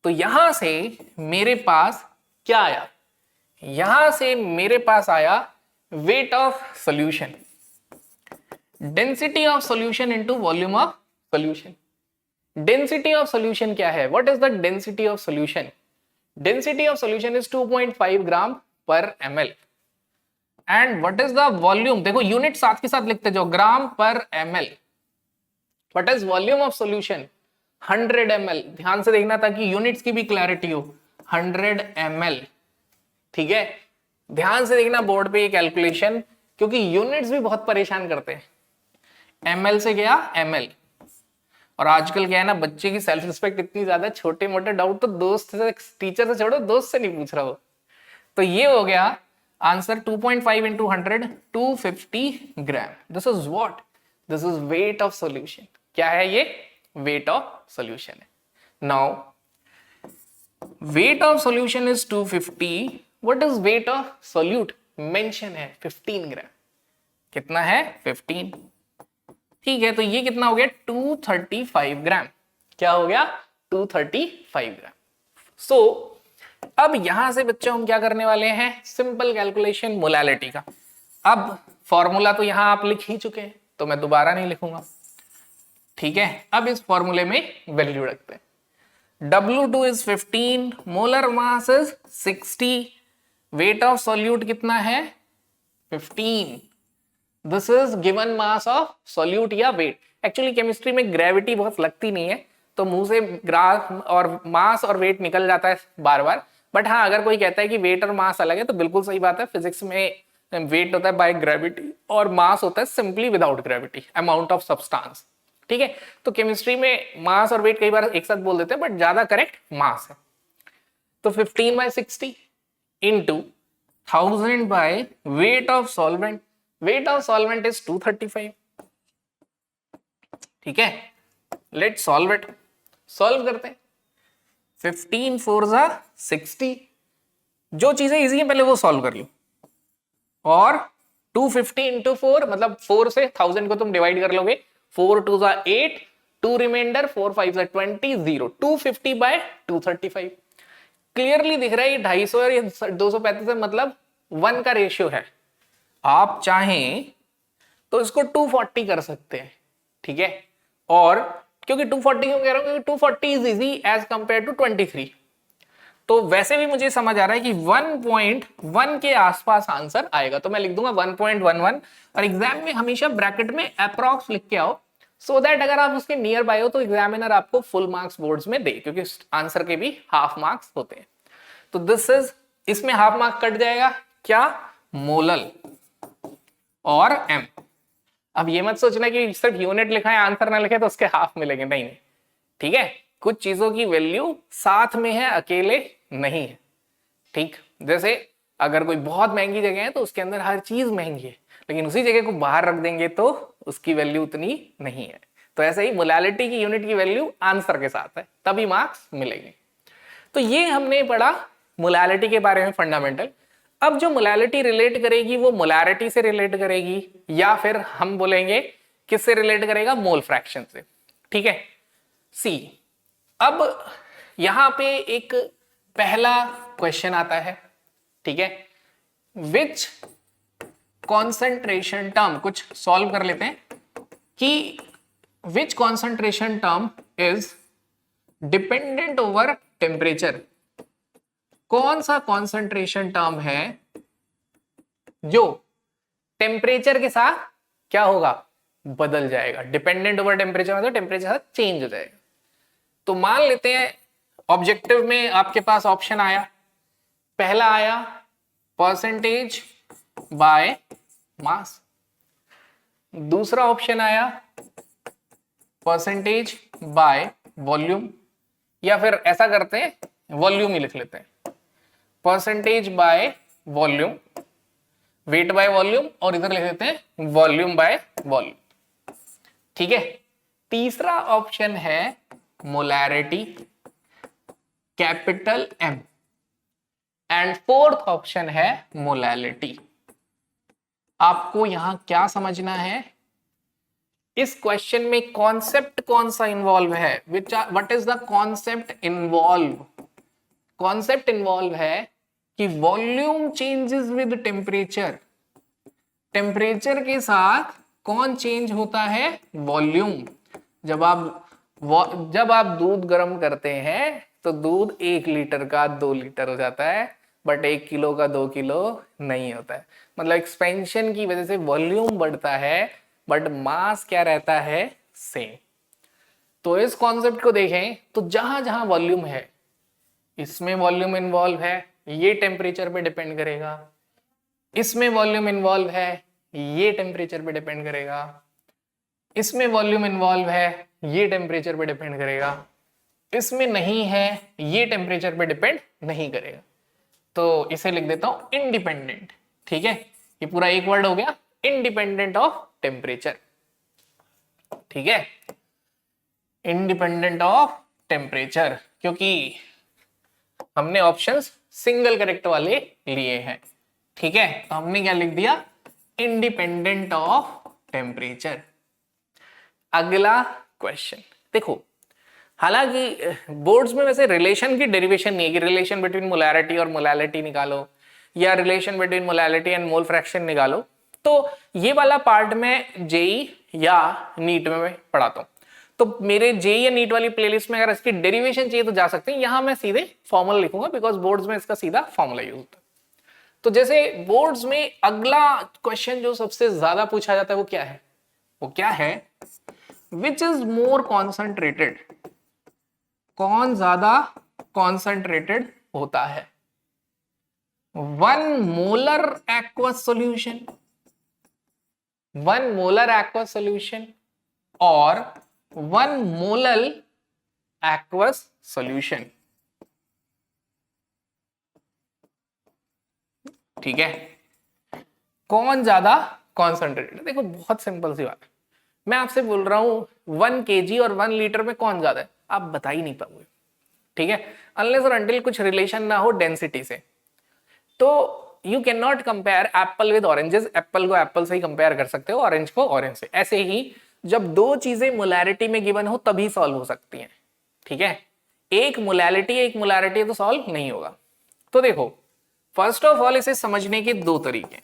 तो यहां से मेरे पास क्या आया, यहां से मेरे पास आया wait of solution, density of solution into volume of solution. Density of solution क्या है, what is the density of solution, density of solution is 2.5 ग्राम पर ml। And what is the volume, देखो यूनिट साथ के साथ लिखते जाओ, ग्राम पर ml। What is volume of solution, 100 ml। ध्यान से देखना ताकि यूनिट्स की भी क्लैरिटी हो, 100 ml, ठीक है। ध्यान से देखना बोर्ड पे ये कैलकुलेशन, क्योंकि यूनिट्स भी बहुत परेशान करते हैं। ml से गया ml, और आजकल क्या है ना, बच्चे की सेल्फ रिस्पेक्ट इतनी ज्यादा, छोटे मोटे डाउट तो दोस्त से, टीचर से छोड़ो, दोस्त से नहीं पूछ रहा हो। तो ये हो गया answer 2.5 into 100, 250 gram. This is what, this is weight of solution. क्या है ये, वेट ऑफ सॉल्यूशन है। Now wait of solution is 250, what is weight of solute? Mention है 15 ग्राम। कितना है? 15। ठीक है, तो ये कितना हो गया? 235 ग्राम। क्या हो गया? 235 ग्राम। सो अब यहां से बच्चों हम क्या करने वाले हैं? सिंपल कैलकुलेशन मोलालिटी का। अब फॉर्मूला तो यहां आप लिख ही चुके हैं, तो मैं दोबारा नहीं लिखूंगा। ठीक है, अब इस फॉर्मूले में वैल्यू रखते हैं। W2 is 15, molar mass is 60, wait of solute कितना है? 15। This is given mass of solute या वेट। एक्चुअली केमिस्ट्री में ग्रेविटी बहुत लगती नहीं है, तो मुंह से ग्राफ और मास और वेट निकल जाता है बार बार। बट हाँ, अगर कोई कहता है कि वेट और मास अलग है तो बिल्कुल सही बात है। फिजिक्स में वेट होता है बाय ग्रेविटी और मास होता है simply without gravity, amount of substance. ठीक है, तो केमिस्ट्री में मास और वेट कई बार एक साथ बोल देते हैं, बट ज्यादा करेक्ट मास है। तो 15/60 into 1000 bye weight of solvent. Weight of solvent is 235। ठीक है, लेट सॉल्व इट। सॉल्व करते हैं। 15 4 60। जो चीजें इजी है पहले वो सॉल्व कर लो। और 250 इंटू 4, मतलब 4 से 1000 को तुम डिवाइड कर लोगे। 4 2 8, 2 रिमाइंडर, 4 5 20, 0। 250 बाय 235। क्लियरली दिख रहा है ये 250 और ये 235 है, मतलब 1 का रेशियो है। आप चाहें तो इसको 240 कर सकते हैं। ठीक है, और क्योंकि 240 क्यों कह रहा हूं? क्योंकि 240 is easy as compared to 23। तो वैसे भी मुझे समझ आ रहा है कि 1.1 के आसपास आंसर आएगा, तो मैं लिख दूंगा 1.11। और एग्जाम में हमेशा ब्रैकेट में अप्रॉक्स लिख के आओ, सो दैट अगर आप उसके नियर बाय हो तो एग्जामिनर आपको फुल मार्क्स बोर्ड्स में दे, क्योंकि आंसर के भी हाफ मार्क्स होते हैं। तो दिस इज, इसमें हाफ मार्क कट जाएगा क्या? मोलल और एम। अब ये मत सोचना कि सिर्फ यूनिट लिखा है आंसर ना लिखे तो उसके हाफ मिलेंगे, नहीं। ठीक है, कुछ चीजों की वैल्यू साथ में है, अकेले नहीं है। ठीक, जैसे अगर कोई बहुत महंगी जगह है तो उसके अंदर हर चीज महंगी है, लेकिन उसी जगह को बाहर रख देंगे तो उसकी वैल्यू उतनी नहीं है। तो ऐसे ही मोलालिटी की यूनिट की वैल्यू आंसर के साथ है, तभी मार्क्स मिलेंगे। तो ये हमने पढ़ा मोलालिटी के बारे में फंडामेंटल। अब जो मोलालिटी रिलेट करेगी वो मोलारिटी से रिलेट करेगी, या फिर हम बोलेंगे किससे रिलेट करेगा? मोल फ्रैक्शन से। ठीक है, सी अब यहां पे एक पहला क्वेश्चन आता है। ठीक है, विच कॉन्सेंट्रेशन टर्म, कुछ सॉल्व कर लेते हैं कि which concentration term is dependent over temperature. कौन सा कॉन्सेंट्रेशन टर्म है जो टेम्परेचर के साथ क्या होगा? बदल जाएगा। डिपेंडेंट ओवर टेम्परेचर मतलब टेम्परेचर साथ चेंज हो जाएगा। तो मान लेते हैं ऑब्जेक्टिव में आपके पास ऑप्शन आया, पहला आया परसेंटेज बाय मास, दूसरा ऑप्शन आया परसेंटेज बाय वॉल्यूम, या फिर ऐसा करते हैं वॉल्यूम ही लिख लेते हैं, percentage by volume, weight by volume, और इधर लिख देते हैं वॉल्यूम बाय वॉल्यूम। ठीक है, तीसरा ऑप्शन है molarity, capital M, and fourth option है मोलैलिटी। आपको यहां क्या समझना है? इस क्वेश्चन में कॉन्सेप्ट कौन सा इन्वॉल्व है? What is the concept involve? Concept involve है कि volume changes with temperature. Temperature के साथ कौन चेंज होता है? वॉल्यूम। जब आप दूध गर्म करते हैं तो दूध 1 लीटर का 2 लीटर हो जाता है, बट 1 किलो का 2 किलो नहीं होता है। मतलब एक्सपेंशन की वजह से वॉल्यूम बढ़ता है, बट मास क्या रहता है? सेम। तो इस कॉन्सेप्ट को देखें तो जहां जहां वॉल्यूम है, इसमें वॉल्यूम इन्वॉल्व है, ये टेम्परेचर पे डिपेंड करेगा। इसमें वॉल्यूम इन्वॉल्व है, ये टेम्परेचर पे डिपेंड करेगा। इसमें वॉल्यूम इन्वॉल्व है, ये टेम्परेचर पे डिपेंड करेगा। इसमें नहीं है, ये टेम्परेचर पे डिपेंड नहीं करेगा। तो इसे लिख देता हूं इंडिपेंडेंट। ठीक है, ये पूरा एक वर्ड हो गया, इंडिपेंडेंट ऑफ टेम्परेचर। ठीक है, इंडिपेंडेंट ऑफ टेम्परेचर, क्योंकि हमने ऑप्शंस सिंगल करेक्ट वाले लिए हैं। ठीक है, तो हमने क्या लिख दिया, इंडिपेंडेंट ऑफ टेम्परेचर। अगला क्वेश्चन देखो, हालांकि बोर्ड्स में वैसे रिलेशन की डेरिवेशन नहीं है कि रिलेशन बिटवीन मोलैरिटी और मोलैलिटी निकालो या relation between molality and mole fraction निकालो, तो ये वाला पार्ट में जेई या नीट में मैं पढ़ाता हूं। तो मेरे जेई या नीट वाली प्लेलिस्ट में अगर इसकी डेरिवेशन चाहिए तो जा सकते हैं, यहां मैं सीधे फॉर्मूला लिखूंगा बिकॉज बोर्ड्स में इसका सीधा फॉर्मूला यूज होता है। तो जैसे बोर्ड्स में अगला क्वेश्चन जो सबसे ज्यादा पूछा जाता है वो क्या है, वो क्या है, विच इज मोर कॉन्सेंट्रेटेड, कौन ज्यादा कॉन्सेंट्रेटेड होता है, 1 molar aqueous solution, 1 molar aqueous solution और 1 मोलल एक्वस सॉल्यूशन। ठीक है, कौन ज्यादा कॉन्सेंट्रेटेड, देखो बहुत सिंपल सी बात है, मैं आपसे बोल रहा हूं 1 kg और 1 लीटर में कौन ज्यादा है, आप बता ही नहीं पाओगे। ठीक है, अनलेस और अनटिल कुछ रिलेशन ना हो डेंसिटी से। तो you can not compare Apple with oranges, Apple को एप्पल से ही कंपेयर कर सकते हो, ऑरेंज को ऑरेंज से। ऐसे ही जब दो चीजें मोलैरिटी में गिवन हो तभी सॉल्व हो सकती हैं। ठीक है, एक मोलैरिटी तो सॉल्व नहीं होगा। तो देखो, फर्स्ट ऑफ ऑल इसे समझने के दो तरीके।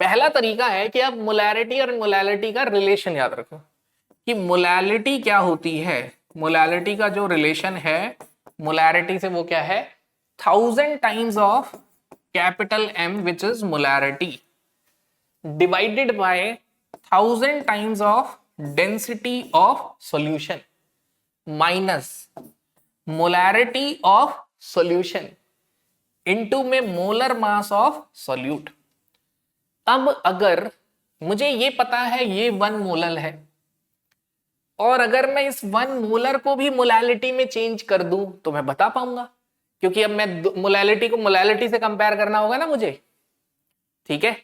पहला तरीका है कि आप मोलैरिटी और मोलैलिटी का रिलेशन याद रखो कि मोलैलिटी क्या होती है। मोलैलिटी का जो रिलेशन है मोलैरिटी से वो क्या है, 1000 times of capital M which is molarity divided by 1000 times of density of solution minus molarity of solution into में मोलर मास ऑफ सॉल्यूट। अब अगर मुझे ये पता है ये 1 मोलर है और अगर मैं इस 1 मोलर को भी मोलैलिटी में चेंज कर दूं तो मैं बता पाऊंगा, क्योंकि अब मैं मोलैलिटी को मोलैलिटी से कंपेयर करना होगा ना मुझे। ठीक है,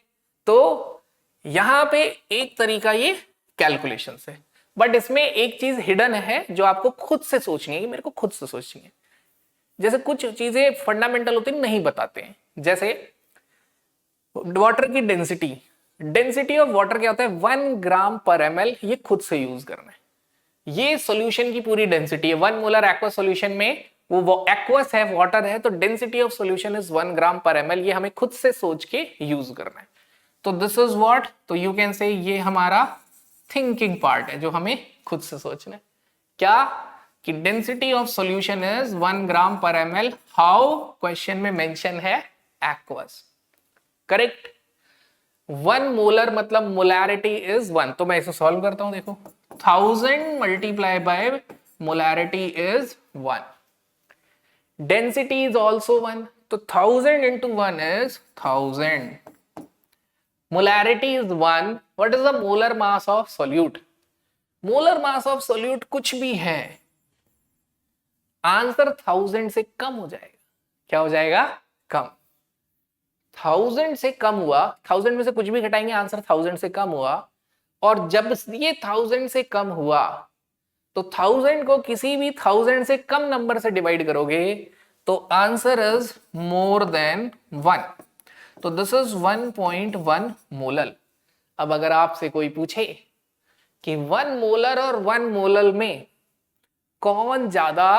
तो यहां पे एक तरीका ये कैलकुलेशन से, बट इसमें एक चीज हिडन है जो आपको खुद से सोचनी है, मेरे को खुद से सोचनी है। जैसे कुछ चीजें फंडामेंटल होती नहीं बताते हैं, जैसे वाटर की डेंसिटी ऑफ वाटर क्या होता है 1 ग्राम पर ml, ये खुद से यूज करना है। ये सॉल्यूशन की पूरी डेंसिटी है 1 मोलर एक्वस सॉल्यूशन में, वो एक्वस है, वाटर है, तो डेंसिटी ऑफ सॉल्यूशन इज 1 ग्राम पर ml। ये हमें खुद से सोच के यूज करना है। तो दिस इज व्हाट, तो यू कैन से ये हमारा थिंकिंग पार्ट है जो हमें खुद से सोचना है। क्या कि डेंसिटी ऑफ सॉल्यूशन इज 1 ग्राम पर ml, हाउ क्वेश्चन में मेंशन है एक्वस। करेक्ट, 1 मोलर मतलब मोलैरिटी इज 1, तो मैं इसे सॉल्व करता हूं। देखो 1000 multiply by molarity is 1, density is also 1, तो 1000 into 1 is 1000, molarity is 1। What is the molar mass of solute, molar mass of solute कुछ भी है, आंसर 1000 से कम हो जाएगा। क्या हो जाएगा, कम। 1000 से कम हुआ, 1000 में से कुछ भी घटाएंगे आंसर 1000 से कम हुआ, और जब ये 1000 से कम हुआ तो 1000 को किसी भी 1000 से कम नंबर से डिवाइड करोगे तो आंसर इज मोर देन 1, तो दिस इज 1.1 मोलर। अब अगर आपसे कोई पूछे कि 1 मोलर और 1 मोलर में कौन ज्यादा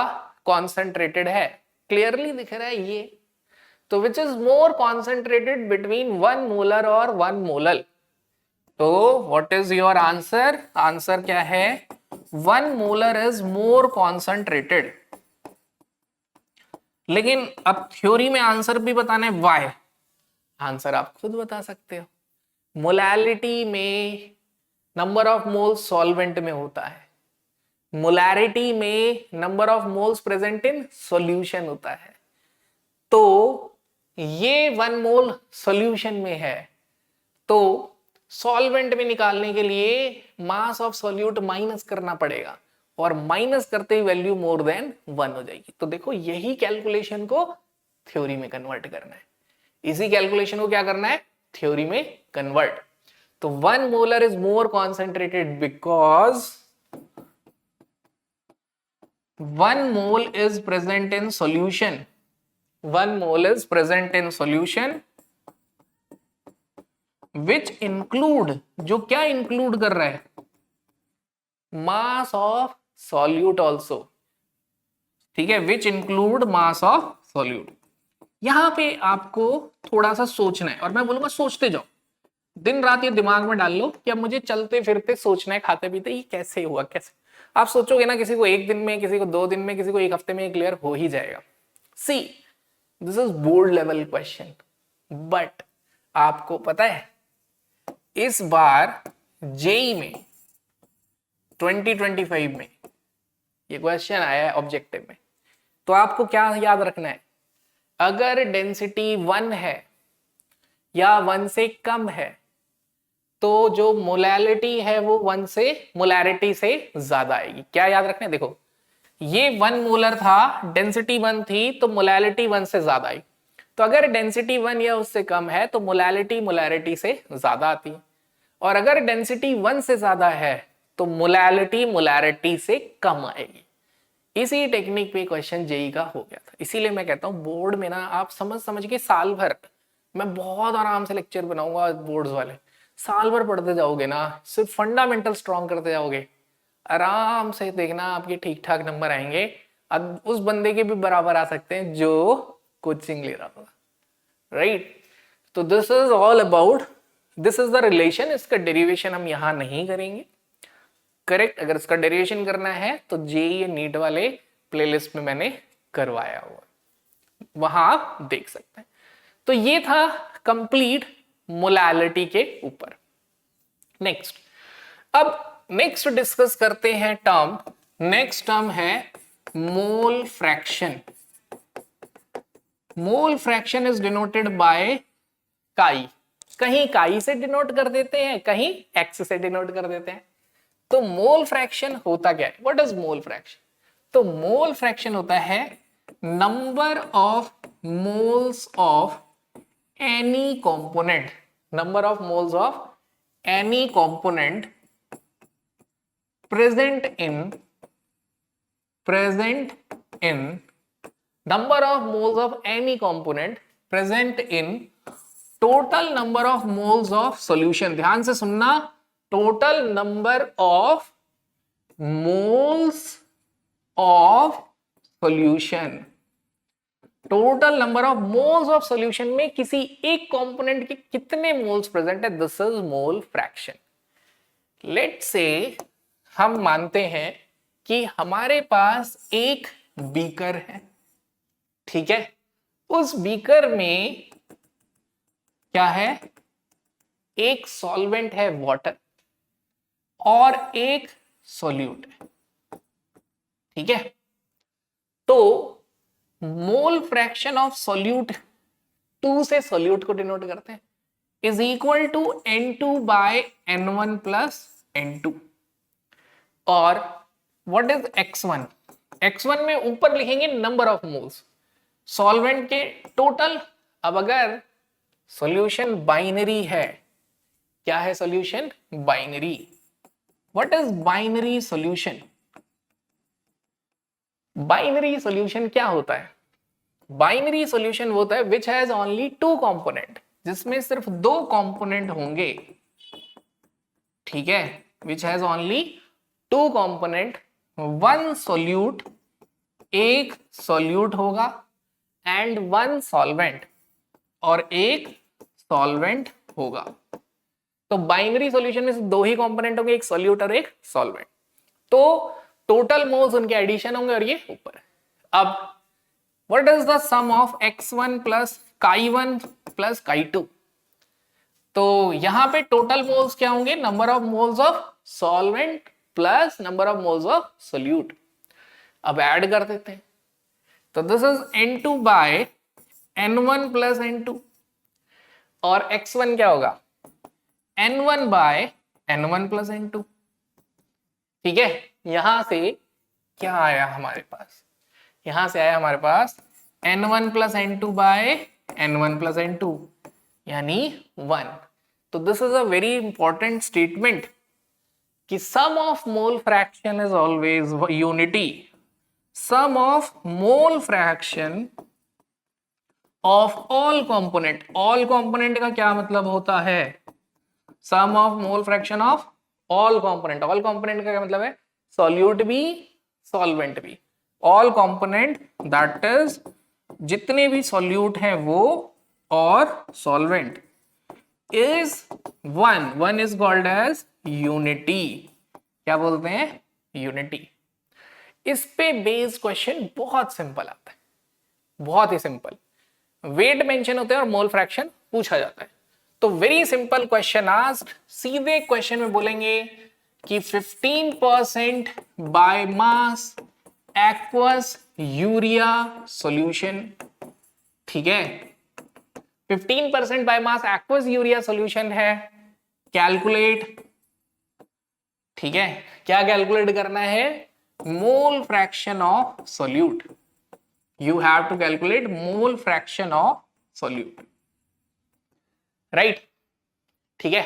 कॉन्सेंट्रेटेड है, क्लियरली दिख रहा है ये, तो which is more concentrated between 1 molar और 1 मोलर, तो what is your answer, answer क्या है 1 मोलर इज मोर कॉन्सेंट्रेटेड। लेकिन अब थ्योरी में आंसर भी बताना है, व्हाई, आंसर आप खुद बता सकते हो। मोलैलिटी में नंबर ऑफ मोल्स सॉल्वेंट में होता है, मोलैरिटी में number of moles present in solution होता है, तो ये 1 मोल सॉल्यूशन में है, तो सॉल्वेंट में निकालने के लिए मास ऑफ सॉल्यूट माइनस करना पड़ेगा, और माइनस करते ही वैल्यू मोर देन 1 हो जाएगी। तो देखो यही कैलकुलेशन को थ्योरी में कन्वर्ट करना है, इसी कैलकुलेशन को क्या करना है, थ्योरी में कन्वर्ट। तो 1 molar is more concentrated because 1 mole is present in solution 1 mole is present in solution which include, जो क्या include कर रहा है, mass of solute also, ठीक है, which include mass of solute। यहां पे आपको थोड़ा सा सोचना है, और मैं बोलूंगा सोचते जाओ, दिन रात ये दिमाग में डाल लो कि अब मुझे चलते फिरते सोचना है, खाते पीते ये कैसे हुआ, कैसे। आप सोचोगे ना, किसी को 1 दिन में, किसी को 2 दिन में, किसी को 1 हफ्ते में क्लियर हो ही जाएगा। See, this is board level question, but आपको पता है इस बार जेई में 2025 में ये क्वेश्चन आया है ऑब्जेक्टिव में, तो आपको क्या याद रखना है, अगर डेंसिटी 1 है या 1 से कम है तो जो मोलैलिटी है वो 1 से, मोलैरिटी से ज्यादा आएगी। क्या याद रखना है, देखो ये 1 मोलर था, डेंसिटी 1 थी, तो मोलैलिटी 1 से ज्यादा आई। तो अगर डेंसिटी 1 या उससे कम है तो मोलैलिटी मोलैरिटी से ज्यादा आती है, और अगर डेंसिटी 1 से ज्यादा है तो मोलैलिटी मोलैरिटी से कम आएगी। इसी टेक्निक पे क्वेश्चन जेई का हो गया था। इसीलिए मैं कहता हूँ बोर्ड में ना आप समझ के साल भर, मैं बहुत आराम से लेक्चर बनाऊंगा बोर्ड्स वाले, साल भर पढ़ते जाओगे ना, सिर्फ फंडामेंटल स्ट्रॉन्ग करते जाओगे, आराम से देखना आपके ठीक ठाक नंबर आएंगे। अब उस बंदे के भी बराबर आ सकते हैं जो कोचिंग ले रहा होगा, राइट। तो this is all about, this is the relation. इसका डेरिवेशन हम यहां नहीं करेंगे, करेक्ट। अगर इसका डेरिवेशन करना है तो जेईई नीट वाले प्लेलिस्ट में मैंने करवाया हुआ, वहां आप देख सकते हैं। तो ये था कंप्लीट मोलैलिटी के ऊपर। नेक्स्ट, अब नेक्स्ट डिस्कस करते हैं टर्म, नेक्स्ट टर्म है mole fraction. Mole fraction is denoted bye काई, कहीं काई से डिनोट कर देते हैं, कहीं एक्स से डिनोट कर देते हैं। तो मोल फ्रैक्शन होता क्या है, व्हाट इज मोल फ्रैक्शन? तो मोल फ्रैक्शन होता है number of moles of any component, number of moles of any component present in number of moles of any component present in total number of moles of solution। ध्यान से सुनना, total number of moles of solution, total number of moles of solution में किसी एक component के कितने moles present है, this is mole fraction. Let's say हम मानते हैं कि हमारे पास एक बीकर है, ठीक है, उस बीकर में क्या है, एक सॉल्वेंट है वाटर और एक सॉल्यूट है, ठीक है। तो मोल फ्रैक्शन ऑफ सॉल्यूट 2 से सॉल्यूट को डिनोट करते हैं, is equal to N2 by N1 plus N2। और व्हाट इज x1? x1 में ऊपर लिखेंगे नंबर ऑफ मोल्स सॉल्वेंट के टोटल। अब अगर सॉल्यूशन बाइनरी है, क्या है solution? Binary. What is binary solution? Binary solution क्या होता है? बाइनरी सॉल्यूशन होता है विच हैज ओनली 2 कंपोनेंट, जिसमें सिर्फ 2 कंपोनेंट होंगे, ठीक है, which has only 2 component, 1 solute, एक सोल्यूट होगा, एंड 1 सॉल्वेंट, और एक सॉल्वेंट होगा। तो बाइनरी सॉल्यूशन में 2 ही कंपोनेंट होंगे, एक सोल्यूट और एक सॉल्वेंट। तो टोटल मोल्स उनके एडिशन होंगे, और ये ऊपर। अब what is the sum of x1 plus chi1 plus chi2? तो यहां पे टोटल मोल्स क्या होंगे, number of moles of solvent plus number of moles of solute. अब ऐड कर देते हैं, तो this is N2 by N1 plus N2, और x1 क्या होगा, N1 bye N1 plus N2, ठीक है। यहां से क्या आया हमारे पास, यहां से आया हमारे पास N1 plus N2 by N1 plus N2 यानी 1। तो this is a very important statement कि sum of mole fraction is always unity, sum of mole fraction of all component. All component का क्या मतलब होता है? Sum of mole fraction of all component. All component का क्या मतलब है? सॉल्यूट भी सॉल्वेंट भी। ऑल कंपोनेंट दैट इज जितने भी सॉल्यूट हैं वो और solvent is one. One is called as unity. क्या बोलते हैं? यूनिटी। इस पे बेस्ड क्वेश्चन बहुत सिंपल आता है, बहुत ही सिंपल। वेट मेंशन होते हैं और मोल फ्रैक्शन पूछा जाता है। तो वेरी सिंपल क्वेश्चन आस्क्ड, सीधे क्वेश्चन में बोलेंगे कि 15% by mass aqueous urea solution. ठीक है, 15% by mass aqueous urea solution है, कैलकुलेट। ठीक है, क्या कैलकुलेट करना है? मोल fraction of solute. You have to calculate mole fraction of solute, right? ठीक है,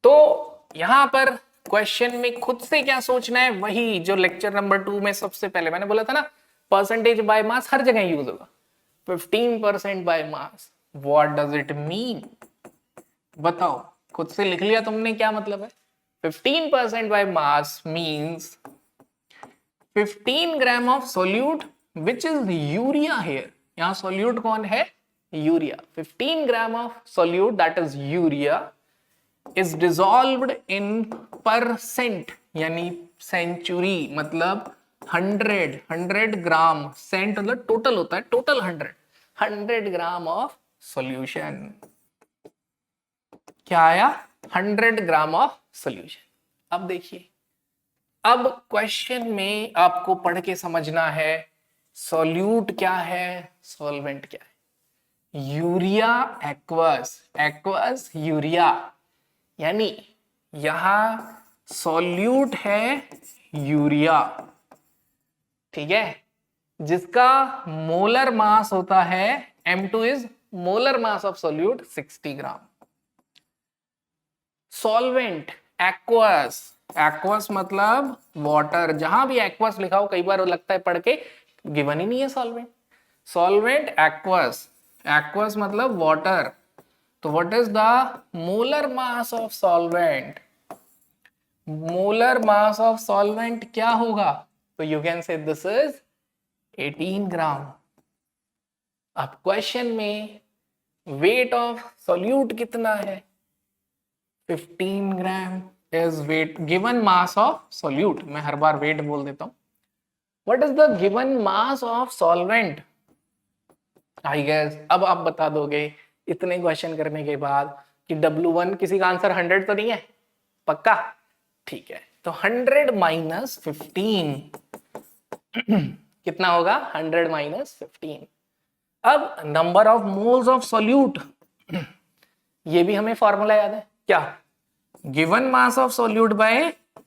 तो यहां पर क्वेश्चन में खुद से क्या सोचना है, वही जो लेक्चर नंबर 2 में सबसे पहले मैंने बोला था ना, परसेंटेज बाय मास हर जगह यूज होगा। 15% by mass, what does it mean? बताओ, खुद से लिख लिया तुमने, क्या मतलब है? 15% by mass means 15 gram of solute which is urea here. यहां सोल्यूट कौन है? Urea. 15 gram of solute that is urea is dissolved in percent, यानी सेंचुरी मतलब 100 ग्राम। सेंट मतलब टोटल होता है, टोटल 100 ग्राम ऑफ सोल्यूशन। क्या आया? 100 ग्राम ऑफ सोल्यूशन। अब देखिए, अब क्वेश्चन में आपको पढ़ के समझना है सॉल्यूट क्या है, सॉल्वेंट क्या है। यूरिया एक्वस, एक्वस यूरिया, यानी यहां सॉल्यूट है यूरिया। ठीक है, जिसका मोलर मास होता है M2 is molar mass of solute 60 gram. Solvent aqueous, aqueous मतलब वाटर। जहां भी एक्वस लिखा हो, कई बार लगता है पढ़ के गिवन ही नहीं है सॉल्वेंट। सॉल्वेंट एक्वस, एक्वस मतलब वाटर। तो what is the molar mass of solvent? Molar mass of solvent क्या होगा? तो यू कैन से दिस इज 18 ग्राम। अब क्वेश्चन में वेट ऑफ सॉल्यूट कितना है? 15 ग्राम is weight given mass of solute। मैं हर बार वेट बोल देता हूं। what is the given mass of solvent? I guess अब आप बता दोगे इतने क्वेश्चन करने के बाद कि W1 किसी का आंसर 100 तो नहीं है? पक्का? ठीक है, तो 100 माइनस 15 कितना होगा? 100 माइनस 15। अब number of moles of solute, ये भी हमें फॉर्मूला याद है क्या? given mass of solute by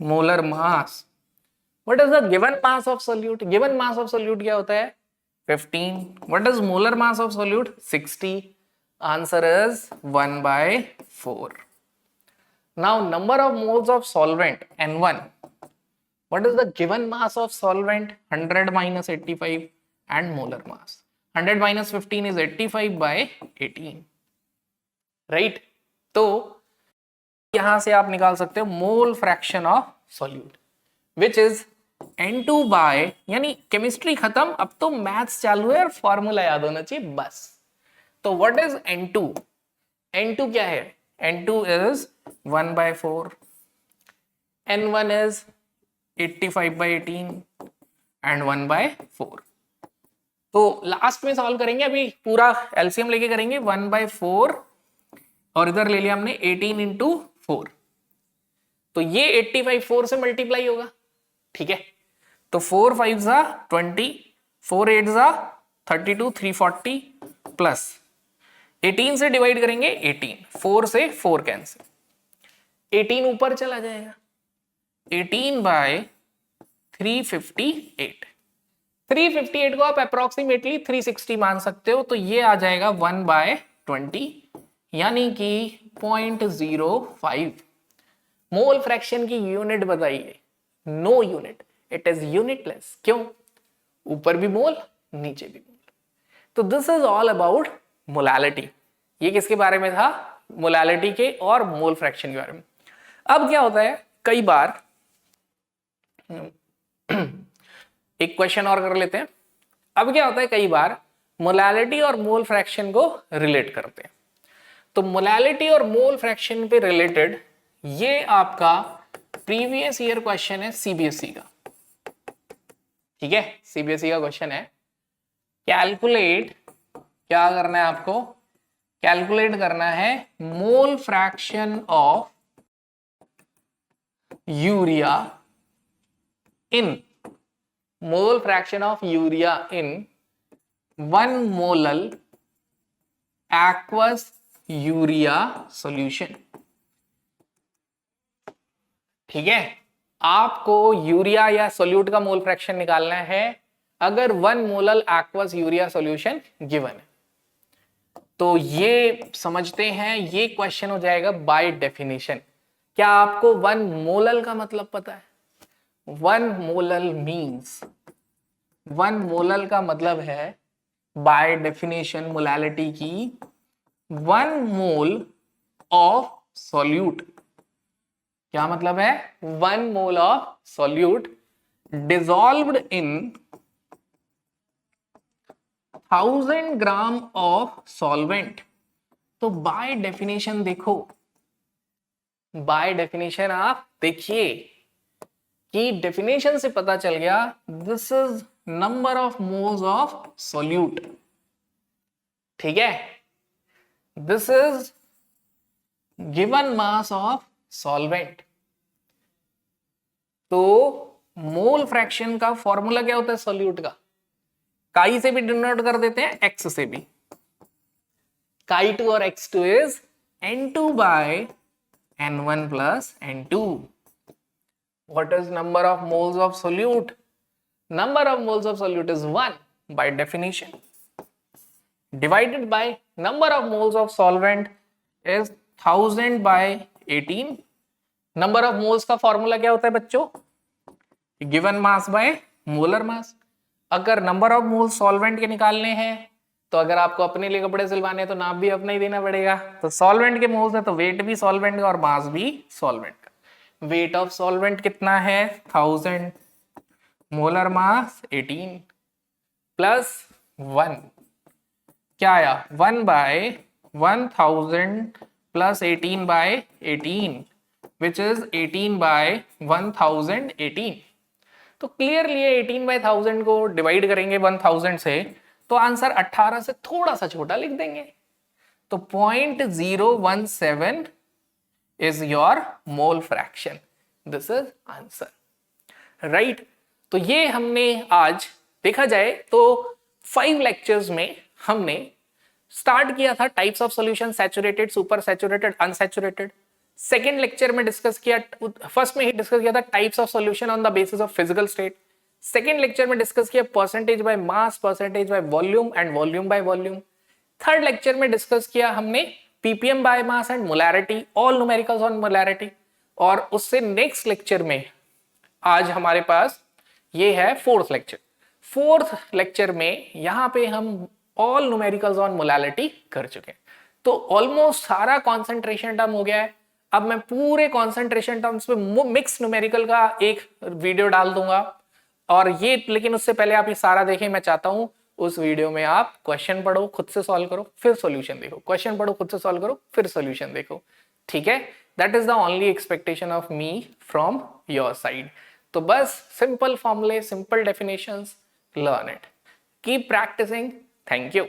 molar mass। what is the given mass of solute? given mass of solute क्या होता है? 15। what is molar mass of solute? 60। answer is 1/4। now number of moles of solvent N1। what is the given mass of solvent? 100 minus 85 and molar mass 100 minus 15 is 85/18, right? तो यहां से आप निकाल सकते हो mole fraction of solute which is N2 by, यानी chemistry खत्म, अब तो मैथ्स चालू है और फॉर्मूला याद होना चाहिए बस। तो व्हाट इज N2? N2 क्या है? N2 is 1/4, N1 is 85/18 and 1/4। तो लास्ट में सॉल्व करेंगे, अभी पूरा एलसीएम लेके करेंगे। 1/4 और इधर ले लिया हमने 18 इंटू 4, तो ये 85 4 से मल्टीप्लाई होगा। ठीक है, तो 4 5 जा 20, 4 8 जा 32, 340 प्लस 18 से डिवाइड करेंगे 18, 4 से 4 कैंसिल, 18 ऊपर चला जाएगा, 18/358। 358 को आप अप्रोक्सीमेटली 360 मान सकते हो, तो ये आ जाएगा 1/20, यानी कि 0.05। मोल फ्रैक्शन की यूनिट बताइए? No unit, it is unitless. क्यों? ऊपर भी मोल, नीचे भी मोल। तो this is all about molality. ये किसके बारे में था? मोलालिटी के और मोल फ्रैक्शन के बारे में। अब क्या होता है, कई बार एक क्वेश्चन और कर लेते हैं। अब क्या होता है, कई बार मोलालिटी और मोल फ्रैक्शन को रिलेट करते हैं। तो मोलालिटी और मोल फ्रैक्शन पे रिलेटेड ये आपका प्रीवियस ईयर क्वेश्चन है सीबीएसई का। ठीक है, सीबीएसई का क्वेश्चन है, कैलकुलेट, क्या करना है आपको? कैलकुलेट करना है मोल fraction of urea in, mole fraction of urea in 1 molal aqueous urea solution. ठीक है, आपको यूरिया या सोल्यूट का मोल फ्रैक्शन निकालना है अगर 1 molal aqueous urea solution given है। तो ये समझते हैं, ये क्वेश्चन हो जाएगा बाय डेफिनेशन। क्या आपको 1 मोलल का मतलब पता है? 1 मोलल मींस, 1 मोलल का मतलब है बाय डेफिनेशन मोलालिटी की 1 मोल ऑफ सॉल्यूट। क्या मतलब है? 1 mole of solute dissolved in 1000 gram of solvent. तो बाय डेफिनेशन देखो, बाय डेफिनेशन आप देखिए कि डेफिनेशन से पता चल गया this is number of moles of solute. ठीक है, this is given mass of solvent. तो मोल फ्रैक्शन का फॉर्मूला क्या होता है सॉल्यूट का? काई से भी डिनोट कर देते हैं, एक्स से भी। chi2 और x2 is n2 by n1 plus n2. What is number of moles of solute? Number of moles of solute is 1 by definition. Divided by number of moles of solvent is 1000 by 18. Number of moles का formula क्या होता है बच्चों? Given mass by molar mass. अगर number of moles solvent के निकालने हैं तो अगर आपको अपने लिए कपड़े सिलवाने हैं तो नाप भी अपना ही देना पड़ेगा। तो सॉल्वेंट के मोल्स है तो वेट भी सॉल्वेंट का और मास भी सॉल्वेंट का। वेट ऑफ सॉल्वेंट कितना है? 1000, मोलर मास 18 प्लस 1, क्या आया? 1 by 1000 plus 18 by 18 which is 18 by 1018। तो क्लियरली 18 बाय 1000 को डिवाइड करेंगे 1000 से तो आंसर 18 से थोड़ा सा छोटा लिख देंगे। तो 0.017 is your mole fraction. This is answer, right. तो ये हमने आज देखा जाए तो 5 लेक्चर्स में हमने स्टार्ट किया था types of solution, saturated, super saturated, unsaturated. Second lecture में डिस्कस किया, फर्स्ट में ही डिस्कस किया था types of solution on the basis of physical state. Second lecture में डिस्कस किया percentage by mass, percentage by volume and volume by volume. Third lecture में discuss किया हमने ppm by mass and molarity, all numericals on molarity. और उससे next lecture में आज हमारे पास ये है फोर्थ लेक्चर। फोर्थ लेक्चर में यहाँ पे हम ऑल न्यूमेरिकल्स ऑन मोलैरिटी कर चुके हैं। तो ऑलमोस्ट सारा कॉन्सेंट्रेशन टर्म हो गया है। अब मैं पूरे कॉन्सेंट्रेशन टर्म्स पे मिक्स न्यूमेरिकल का एक वीडियो डाल दूंगा और ये, लेकिन उससे पहले आप ये सारा देखें। मैं चाहता हूं उस वीडियो में आप क्वेश्चन पढ़ो, खुद से सॉल्व करो, फिर सॉल्यूशन देखो, क्वेश्चन पढ़ो, खुद से सॉल्व करो, फिर सॉल्यूशन देखो। ठीक है, that is the only expectation of me from your side. तो बस सिंपल फॉर्मूले, simple definitions, learn it, keep practising. Thank you.